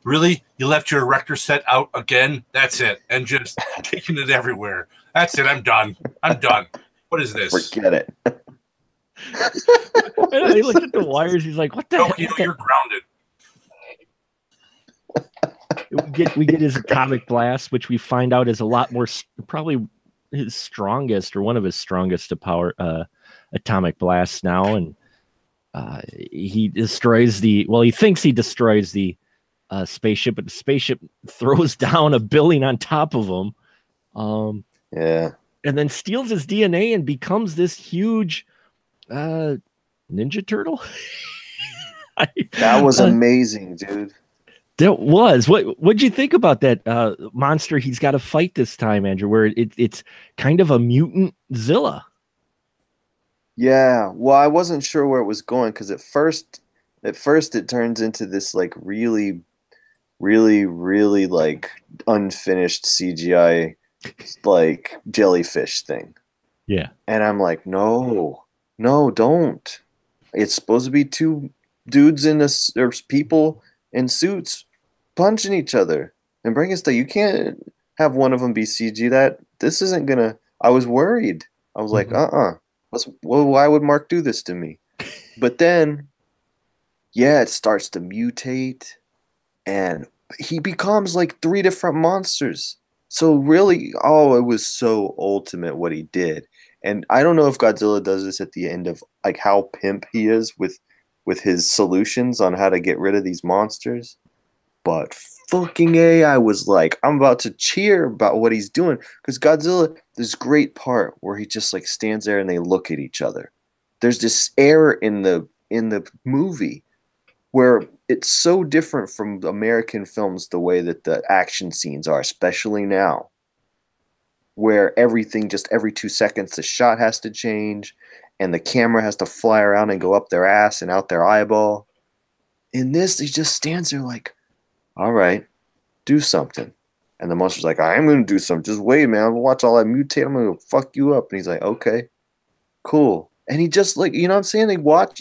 S3: Really, you left your erector set out again? That's it, and just kicking it everywhere. That's it. I'm done. I'm done. What is this?
S1: Forget it.
S2: I know, he looked at the wires. He's like, "What the heck?"
S3: Tokyo, you're grounded.
S2: We get his atomic blast, which we find out is a lot more, probably his strongest or one of his strongest to power atomic blasts now, and he destroys he thinks he destroys the spaceship, but the spaceship throws down a building on top of him.
S1: Yeah.
S2: And then steals his DNA and becomes this huge Ninja Turtle.
S1: That was amazing, dude.
S2: That was. What'd you think about that monster he's got to fight this time, Andrew, where it's kind of a mutant Zilla?
S1: Yeah. Well, I wasn't sure where it was going because at first it turns into this like really, really, really like unfinished CGI like jellyfish thing.
S2: Yeah.
S1: And I'm like, no, don't. It's supposed to be two dudes or people in suits punching each other and bringing stuff. You can't have one of them be CG. This isn't gonna. I was worried. I was like, why would Mark do this to me? But then, yeah, it starts to mutate, and he becomes like three different monsters. So really, it was so ultimate what he did. And I don't know if Godzilla does this at the end of like how pimp he is with his solutions on how to get rid of these monsters. But fucking A, I was like, I'm about to cheer about what he's doing. Because Godzilla, this great part where he just like stands there and they look at each other. There's this air in the movie where it's so different from American films, the way that the action scenes are, especially now, where everything just every 2 seconds the shot has to change and the camera has to fly around and go up their ass and out their eyeball. In this, he just stands there like, all right, do something. And the monster's like, I am going to do something. Just wait, man. Watch all that mutate. I'm going to fuck you up. And he's like, okay, cool. And he just like, you know what I'm saying?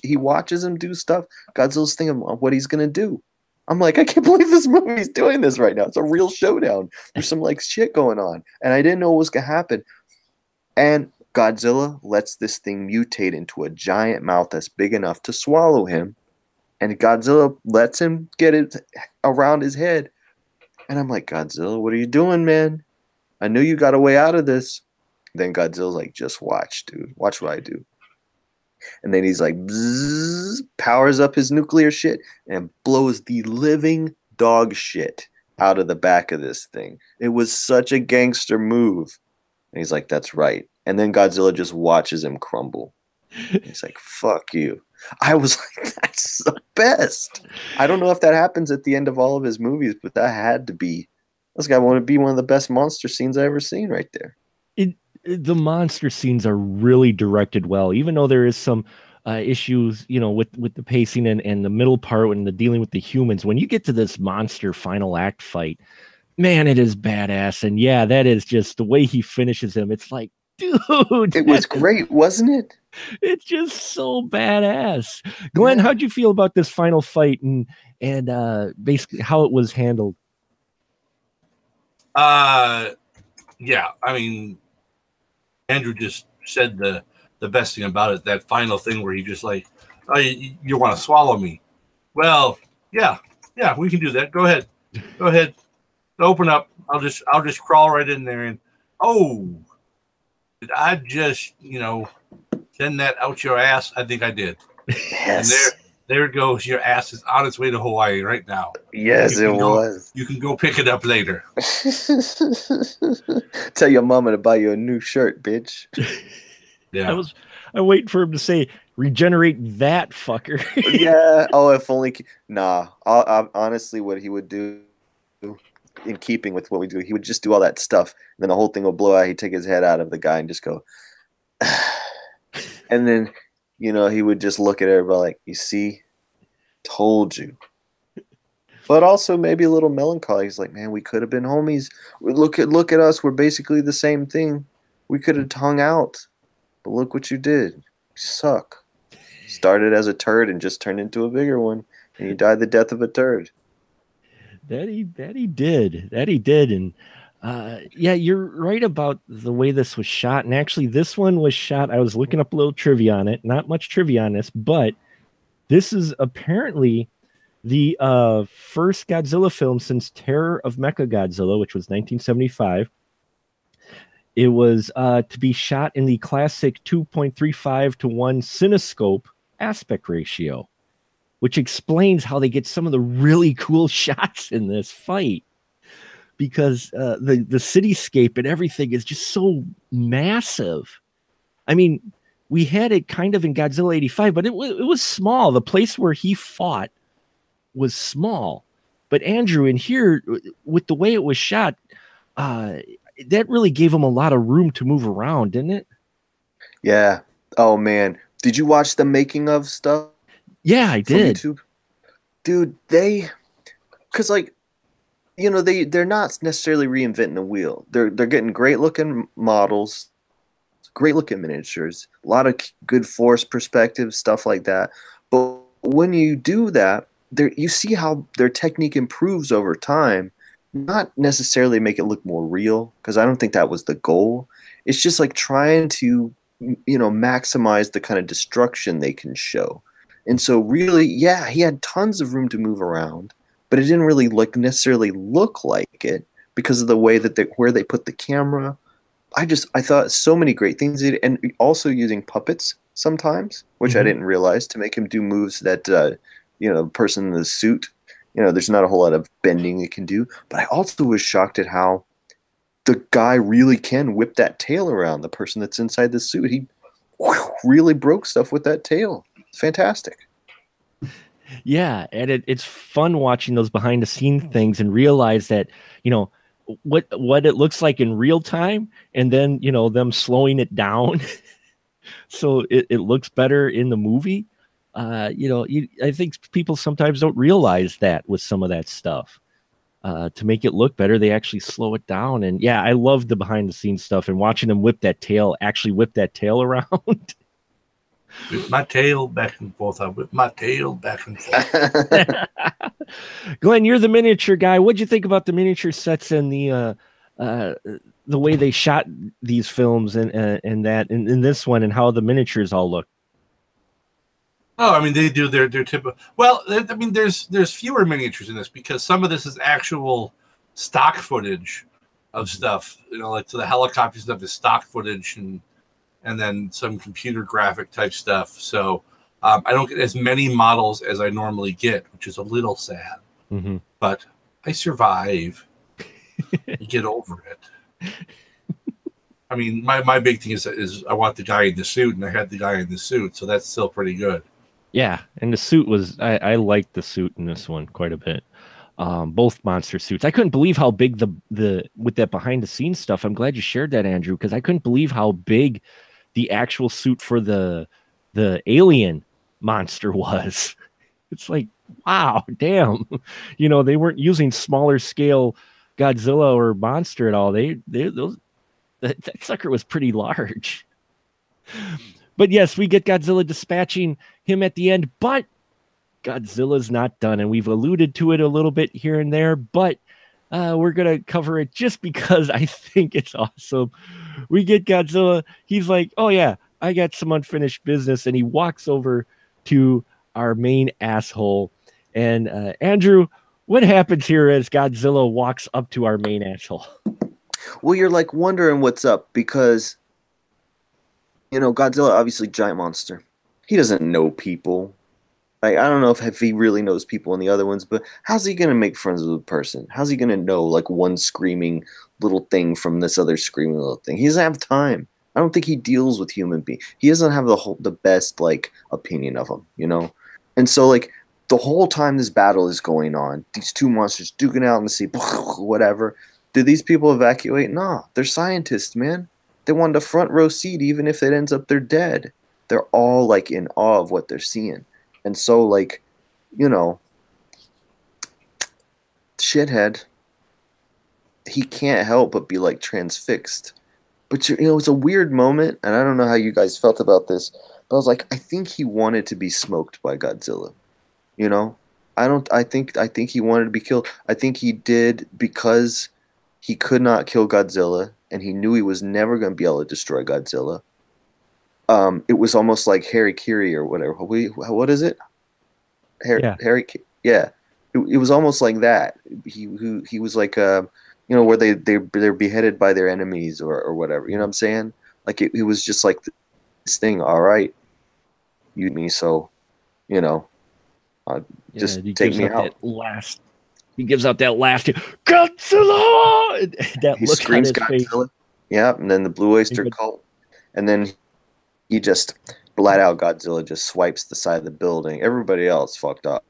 S1: He watches him do stuff. Godzilla's thinking of what he's going to do. I'm like, I can't believe this movie's doing this right now. It's a real showdown. There's some like shit going on. And I didn't know what was going to happen. And Godzilla lets this thing mutate into a giant mouth that's big enough to swallow him. And Godzilla lets him get it around his head. And I'm like, Godzilla, what are you doing, man? I knew you got a way out of this. Then Godzilla's like, just watch, dude. Watch what I do. And then he's like, bzzz, powers up his nuclear shit and blows the living dog shit out of the back of this thing. It was such a gangster move. And he's like, that's right. And then Godzilla just watches him crumble. He's like, fuck you. I was like, that's the best. I don't know if that happens at the end of all of his movies, but that had to be. This guy wanted to be one of the best monster scenes I ever seen right there.
S2: The monster scenes are really directed well, even though there is some issues, with the pacing and the middle part when the dealing with the humans. When you get to this monster final act fight, man, it is badass. And yeah, that is just the way he finishes him. It's like, dude,
S1: it was great, wasn't it?
S2: It's just so badass. Glenn, how'd you feel about this final fight and basically how it was handled?
S3: Yeah, I mean, Andrew just said the best thing about it. That final thing where he just like, oh, you want to swallow me? Well, yeah, we can do that. Go ahead, open up. I'll just crawl right in there and did I just send that out your ass? I think I did.
S1: Yes.
S3: And there it goes. Your ass is on its way to Hawaii right now.
S1: Yes, it was.
S3: You can go pick it up later.
S1: Tell your mama to buy you a new shirt, bitch.
S3: Yeah.
S2: I'm waiting for him to say, regenerate that fucker.
S1: Yeah. Oh, if only. Nah. Honestly, what he would do in keeping with what we do. He would just do all that stuff, and then the whole thing will blow out. He'd take his head out of the guy and just go, and then, he would just look at everybody like, "You see, told you." But also maybe a little melancholy. He's like, "Man, we could have been homies. Look at us. We're basically the same thing. We could have hung out, but look what you did. You suck. Started as a turd and just turned into a bigger one, and you died the death of a turd."
S2: That he did. That he did. And yeah, you're right about the way this was shot. And actually, this one was shot. I was looking up a little trivia on it. Not much trivia on this, but this is apparently the first Godzilla film since Terror of Mechagodzilla, which was 1975. It was to be shot in the classic 2.35 to 1 cinescope aspect ratio, which explains how they get some of the really cool shots in this fight, because the cityscape and everything is just so massive. I mean, we had it kind of in Godzilla 85, but it was small. The place where he fought was small. But Andrew, in here, with the way it was shot, that really gave him a lot of room to move around, didn't it?
S1: Yeah. Oh man, did you watch the making of stuff?
S2: Yeah, I did.
S1: YouTube? Dude, because they're not necessarily reinventing the wheel. They're getting great looking models, great looking miniatures, a lot of good force perspective, stuff like that. But when you do that, you see how their technique improves over time. Not necessarily make it look more real, because I don't think that was the goal. It's just like trying to, maximize the kind of destruction they can show. And so really, yeah, he had tons of room to move around, but it didn't really necessarily look like it because of the way that where they put the camera. I thought so many great things, and also using puppets sometimes, which I didn't realize, to make him do moves that the person in the suit, there's not a whole lot of bending it can do. But I also was shocked at how the guy really can whip that tail around. The person that's inside the suit, he really broke stuff with that tail. It's fantastic.
S2: Yeah, and it's fun watching those behind the scene things and realize that, what it looks like in real time, and then, them slowing it down so it looks better in the movie. I think people sometimes don't realize that with some of that stuff. To make it look better, they actually slow it down. And yeah, I love the behind the scenes stuff and watching them whip that tail around.
S3: Whip my tail back and forth. I whip my tail back and forth.
S2: Glenn, you're the miniature guy. What'd you think about the miniature sets and the way they shot these films and that in this one, and how the miniatures all look?
S3: Oh, I mean, they do their typical. Well, I mean, there's fewer miniatures in this because some of this is actual stock footage of stuff. Like the helicopter stuff is stock footage, and then some computer graphic type stuff. So I don't get as many models as I normally get, which is a little sad.
S2: Mm-hmm.
S3: But I survive. You get over it. I mean, my big thing is I want the guy in the suit, and I had the guy in the suit, so that's still pretty good.
S2: Yeah, and the suit was I liked the suit in this one quite a bit. Both monster suits. I couldn't believe how big the with that behind the scenes stuff. I'm glad you shared that, Andrew, because I couldn't believe how big the actual suit for the alien monster was. It's like, wow, damn. They weren't using smaller scale Godzilla or monster at all. That sucker was pretty large. But yes, we get Godzilla dispatching him at the end, but Godzilla's not done. And we've alluded to it a little bit here and there, but we're going to cover it just because I think it's awesome. We get Godzilla. He's like, oh yeah, I got some unfinished business. And he walks over to our main asshole. And Andrew, what happens here as Godzilla walks up to our main asshole?
S1: Well, you're like wondering what's up because, Godzilla, obviously giant monster. He doesn't know people. Like, I don't know if he really knows people in the other ones, but how's he going to make friends with a person? How's he going to know, like, one screaming little thing from this other screaming little thing? He doesn't have time. I don't think he deals with human beings. He doesn't have the best, like, opinion of them, And so, like, the whole time this battle is going on, these two monsters duking out in the sea, whatever. Did these people evacuate? Nah, they're scientists, man. They wanted a front row seat, even if it ends up they're dead. They're all like in awe of what they're seeing, and so like, you know, shithead, he can't help but be like transfixed. But you know, it's a weird moment, and I don't know how you guys felt about this, but I was like, I think he wanted to be smoked by Godzilla. You know, I don't. I think he wanted to be killed. I think he did because he could not kill Godzilla, and he knew he was never going to be able to destroy Godzilla. It was almost like Harry Kiri or whatever. What is it?
S2: Yeah.
S1: Yeah. It was almost like that. He was like you know, where they're beheaded by their enemies or whatever. You know what I'm saying? Like it was just like this thing. All right, you me, so you know, just
S2: he
S1: take
S2: gives
S1: me
S2: out
S1: out.
S2: that last. He gives out that last Godzilla. And that
S1: He
S2: look on
S1: screams
S2: his face.
S1: Godzilla. Yeah, and then the Blue Oyster Cult, and then he just flat out Godzilla just swipes the side of the building. Everybody else fucked up.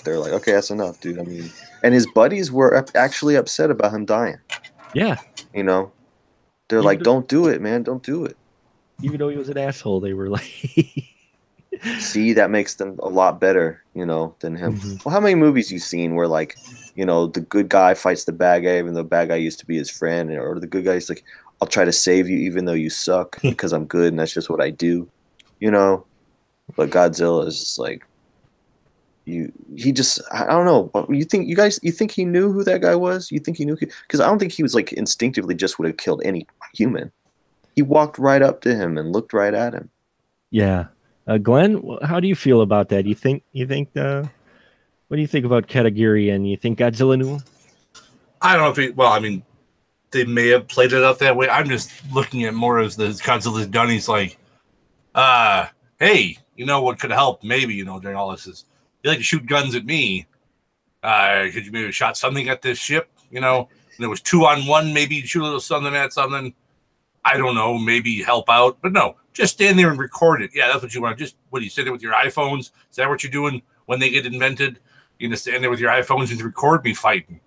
S1: They're like, okay, that's enough, dude. I mean, and his buddies were actually upset about him dying.
S2: Yeah.
S1: You know, they're like, don't do it, man, don't do it.
S2: Even though he was an asshole, they were like,
S1: see, that makes them a lot better, you know, than him. Well, how many movies you seen where like, you know, the good guy fights the bad guy, even though the bad guy used to be his friend, or the good guy's like, I'll try to save you even though you suck because I'm good and that's just what I do, you know. But Godzilla is just like, he just, I don't know. You think he knew who that guy was? You think he knew? Because I don't think he was like instinctively just would have killed any human. He walked right up to him and looked right at him.
S2: yeah. Glenn, how do you feel about that? What do you think about Katagiri, and you think Godzilla knew him?
S3: I don't know if he, well, I mean, they may have played it out that way. I'm just looking at more as the Godzilla's done. He's like, hey, you know what could help? Maybe, you know, during all this is, you like to shoot guns at me. Could you maybe have shot something at this ship? You know, and there was 2-on-1, maybe shoot a little something at something. I don't know, maybe help out. But no, just stand there and record it. Yeah, that's what you want. Just, what do you sit there with your iPhones? Is that what you're doing when they get invented? You're going to stand there with your iPhones and record me fighting.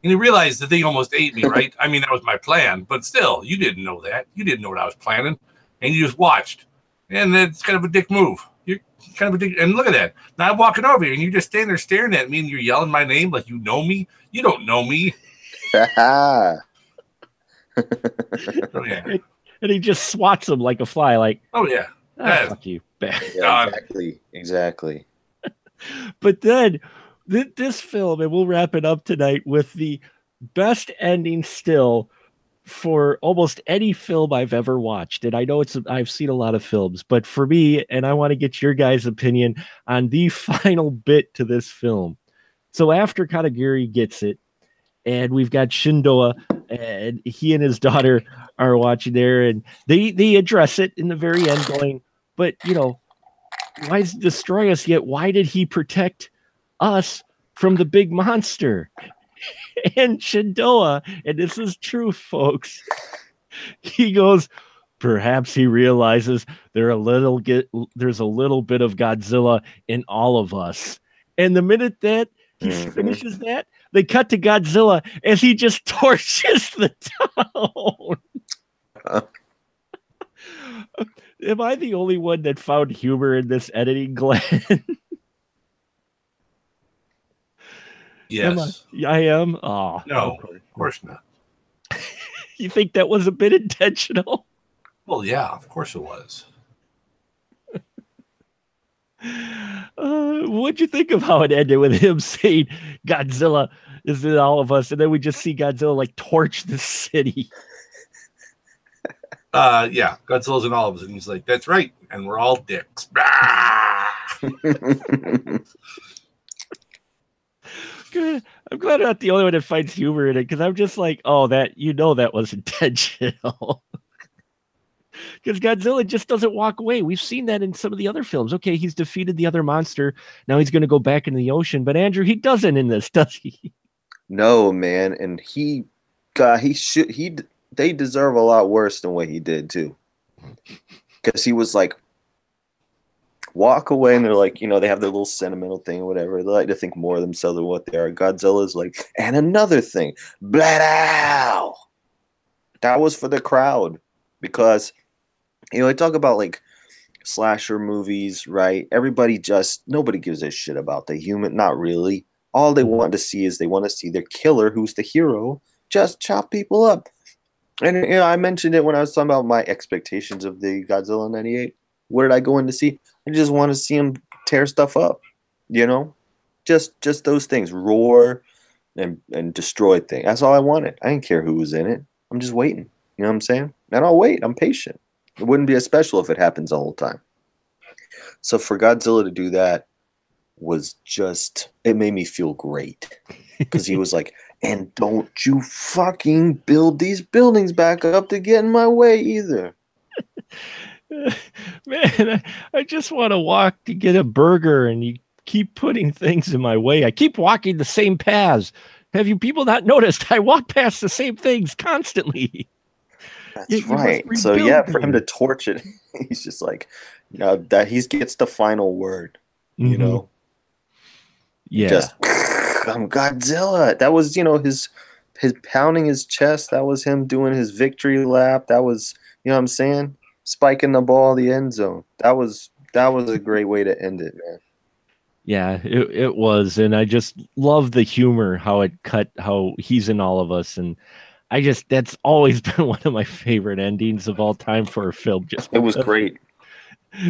S3: And you realize the thing almost ate me, right? I mean, that was my plan. But still, you didn't know that. You didn't know what I was planning. And you just watched. And it's kind of a dick move. You're kind of a dick. And look at that. Now I'm walking over here, and you just stand there staring at me, and you're yelling my name like you know me. You don't know me. Oh, yeah.
S2: And he just swats him like a fly, like,
S3: oh, yeah.
S2: Fuck you.
S1: Yeah, exactly.
S2: But then this film, and we'll wrap it up tonight with the best ending still for almost any film I've ever watched. And I know I've seen a lot of films, but for me, and I want to get your guys' opinion on the final bit to this film. So after Katagiri gets it, and we've got Shindoa, and he and his daughter are watching there, and they address it in the very end, going, but you know, why does he destroy us yet? Why did he protect us from the big monster? And Shindoa, and this is true, folks, he goes, perhaps he realizes there's a little bit of Godzilla in all of us. And the minute that he finishes that, they cut to Godzilla as he just torches the town. Am I the only one that found humor in this editing, Glenn?
S3: Yes.
S2: I am? Oh,
S3: no, of course not.
S2: You think that was a bit intentional?
S3: Well, yeah, of course it was.
S2: What'd you think of how it ended with him saying Godzilla is in all of us, and then we just see Godzilla like torch the city?
S3: Yeah, Godzilla's in all of us, and he's like, that's right, and we're all dicks.
S2: Good. I'm glad I'm not the only one that finds humor in it, because I'm just like, oh, that was intentional. Because Godzilla just doesn't walk away. We've seen that in some of the other films. Okay, he's defeated the other monster. Now he's going to go back into the ocean. But Andrew, he doesn't in this, does he?
S1: No, man. And they deserve a lot worse than what he did too. Because he was like, walk away, and they're like, they have their little sentimental thing or whatever. They like to think more of themselves than what they are. Godzilla's like, and another thing, blow. That was for the crowd because, I talk about like slasher movies, right? Nobody gives a shit about the human. Not really. All they want to see is they want to see their killer, who's the hero, just chop people up. And I mentioned it when I was talking about my expectations of the Godzilla '98. What did I go in to see? I just want to see him tear stuff up, just those things, roar and destroy things. That's all I wanted. I didn't care who was in it. I'm just waiting. You know what I'm saying? And I'll wait. I'm patient. It wouldn't be a special if it happens the whole time. So for Godzilla to do that it made me feel great because he was like, and don't you fucking build these buildings back up to get in my way either.
S2: Man, I just want to walk to get a burger, and you keep putting things in my way. I keep walking the same paths. Have you people not noticed? I walk past the same things constantly.
S1: That's right. So for him to torch it, he's just like, that he gets the final word.
S2: Yeah.
S1: Just I'm Godzilla. That was his pounding his chest. That was him doing his victory lap. That was what I'm saying, spiking the ball in the end zone. That was a great way to end it, man.
S2: Yeah, it was, and I just love the humor, how he's in all of us, and that's always been one of my favorite endings of all time for a film.
S1: It was great.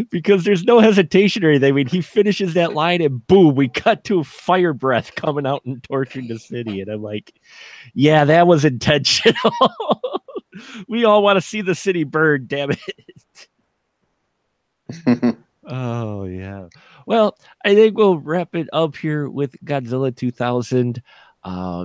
S2: Because there's no hesitation or anything. I mean, he finishes that line and boom, we cut to a fire breath coming out and torching the city. And I'm like, yeah, that was intentional. We all want to see the city burn, damn it. Oh, yeah. Well, I think we'll wrap it up here with Godzilla 2000.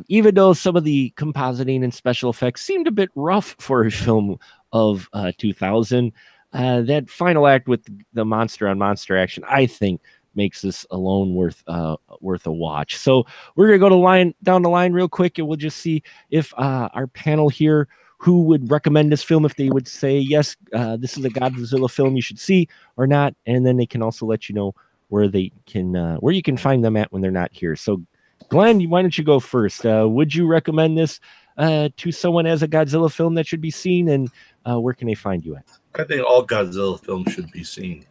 S2: Even though some of the compositing and special effects seemed a bit rough for a film of 2000, that final act with the monster on monster action, I think, makes this alone worth a watch. So we're gonna go down the line real quick, and we'll just see if our panel here, who would recommend this film, if they would say yes, this is a Godzilla film you should see, or not, and then they can also let you know where you can find them at when they're not here. So, Glenn, why don't you go first? Would you recommend this to someone as a Godzilla film that should be seen, and where can they find you at?
S3: I think all Godzilla films should be seen.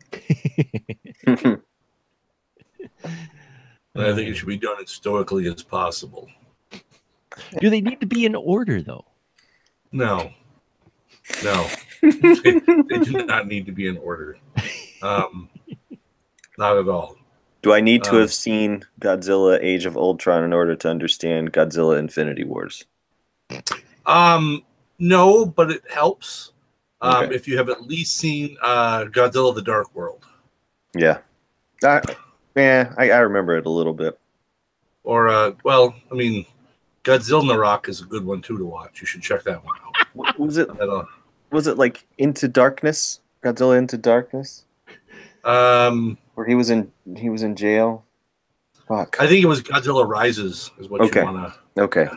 S3: And I think it should be done as stoically as possible.
S2: Do they need to be in order, though?
S3: No. They do not need to be in order. Not at all.
S1: Do I need to have seen Godzilla Age of Ultron in order to understand Godzilla Infinity Wars?
S3: No, but it helps.
S1: Okay.
S3: If you have at least seen Godzilla: The Dark World.
S1: Yeah. I remember it a little bit.
S3: Or, Godzilla in the Rock is a good one, too, to watch. You should check that one out.
S1: Was it like Into Darkness? Godzilla Into Darkness? Where he was in jail? Fuck.
S3: I think it was Godzilla Rises is what you want to...
S1: Okay.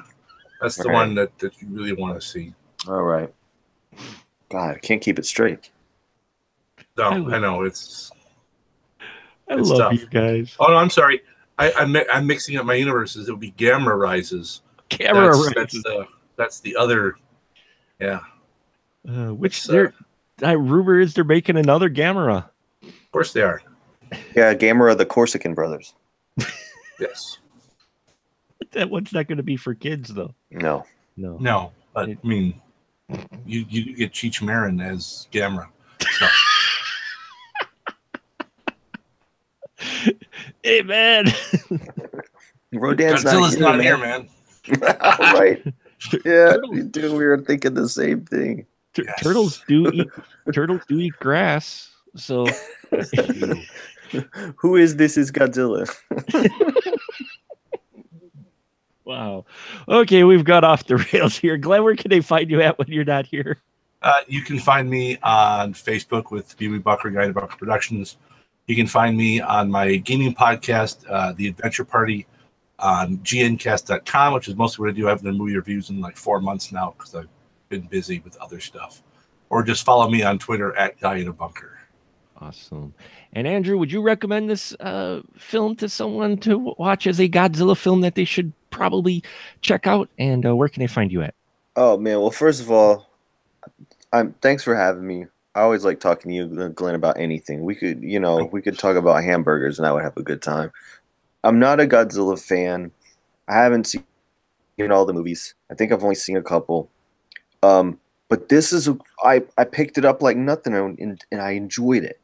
S3: That's the one that you really want to see.
S1: All right. God, I can't keep it straight.
S3: No, I know. It's
S2: love
S3: tough.
S2: You guys.
S3: Oh, no, I'm sorry. I'm mixing up my universes. It would be Gamma Rises.
S2: Rises.
S3: That's the other. Yeah.
S2: Rumor is they're making another Gamera.
S3: Of course they are.
S1: Yeah, Gamera, the Corsican brothers.
S3: Yes.
S2: That one's not going to be for kids, though.
S1: No.
S3: But I mean, you get Cheech Marin as Gamera. So.
S2: Hey, man.
S1: Rodan's
S3: Godzilla's not here, man.
S1: All right. Yeah, dude, we were thinking the same thing.
S2: Yes. Turtles do eat grass. So,
S1: who is this? Is Godzilla?
S2: Wow. Okay, we've got off the rails here. Glenn, where can they find you at when you're not here?
S3: You can find me on Facebook with BB Bucker, Guy to Bucker Productions. You can find me on my gaming podcast, The Adventure Party, on gncast.com, which is mostly what I do. I haven't done movie reviews in like 4 months now because I've been busy with other stuff. Or just follow me on Twitter at Guy in a Bunker.
S2: Awesome. And Andrew, would you recommend this film to someone to watch as a Godzilla film that they should probably check out? And where can they find you at?
S1: Oh man, well first of all, I'm thanks for having me. I always like talking to you, Glenn, about anything. We could talk about hamburgers and I would have a good time. I'm not a Godzilla fan. I haven't seen all the movies. I think I've only seen a couple. But I picked it up like nothing and I enjoyed it.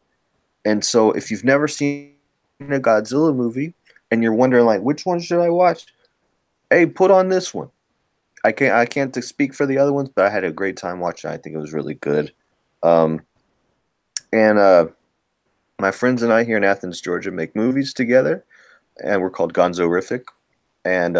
S1: And so if you've never seen a Godzilla movie and you're wondering like which one should I watch? Hey, put on this one. I can't speak for the other ones, but I had a great time watching it. I think it was really good. Um, and My friends and I here in Athens, Georgia, make movies together, and we're called Gonzorific. And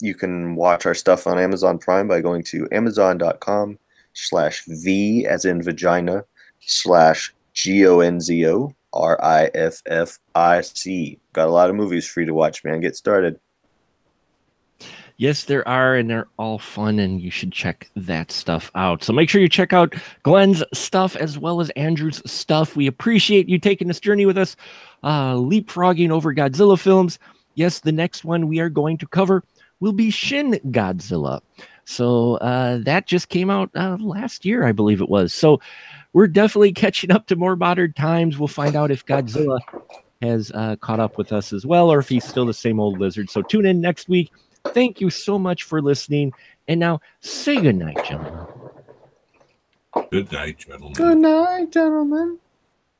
S1: you can watch our stuff on Amazon Prime by going to amazon.com/V as in vagina /GONZORIFFIC. Got a lot of movies for you to watch, man. Get started.
S2: Yes, there are, and they're all fun, and you should check that stuff out. So make sure you check out Glenn's stuff as well as Andrew's stuff. We appreciate you taking this journey with us, leapfrogging over Godzilla films. Yes, the next one we are going to cover will be Shin Godzilla. So that just came out last year, I believe it was. So we're definitely catching up to more modern times. We'll find out if Godzilla has caught up with us as well, or if he's still the same old lizard. So tune in next week. Thank you so much for listening. And now say goodnight, gentlemen.
S3: Good night, gentlemen.
S1: Good night, gentlemen.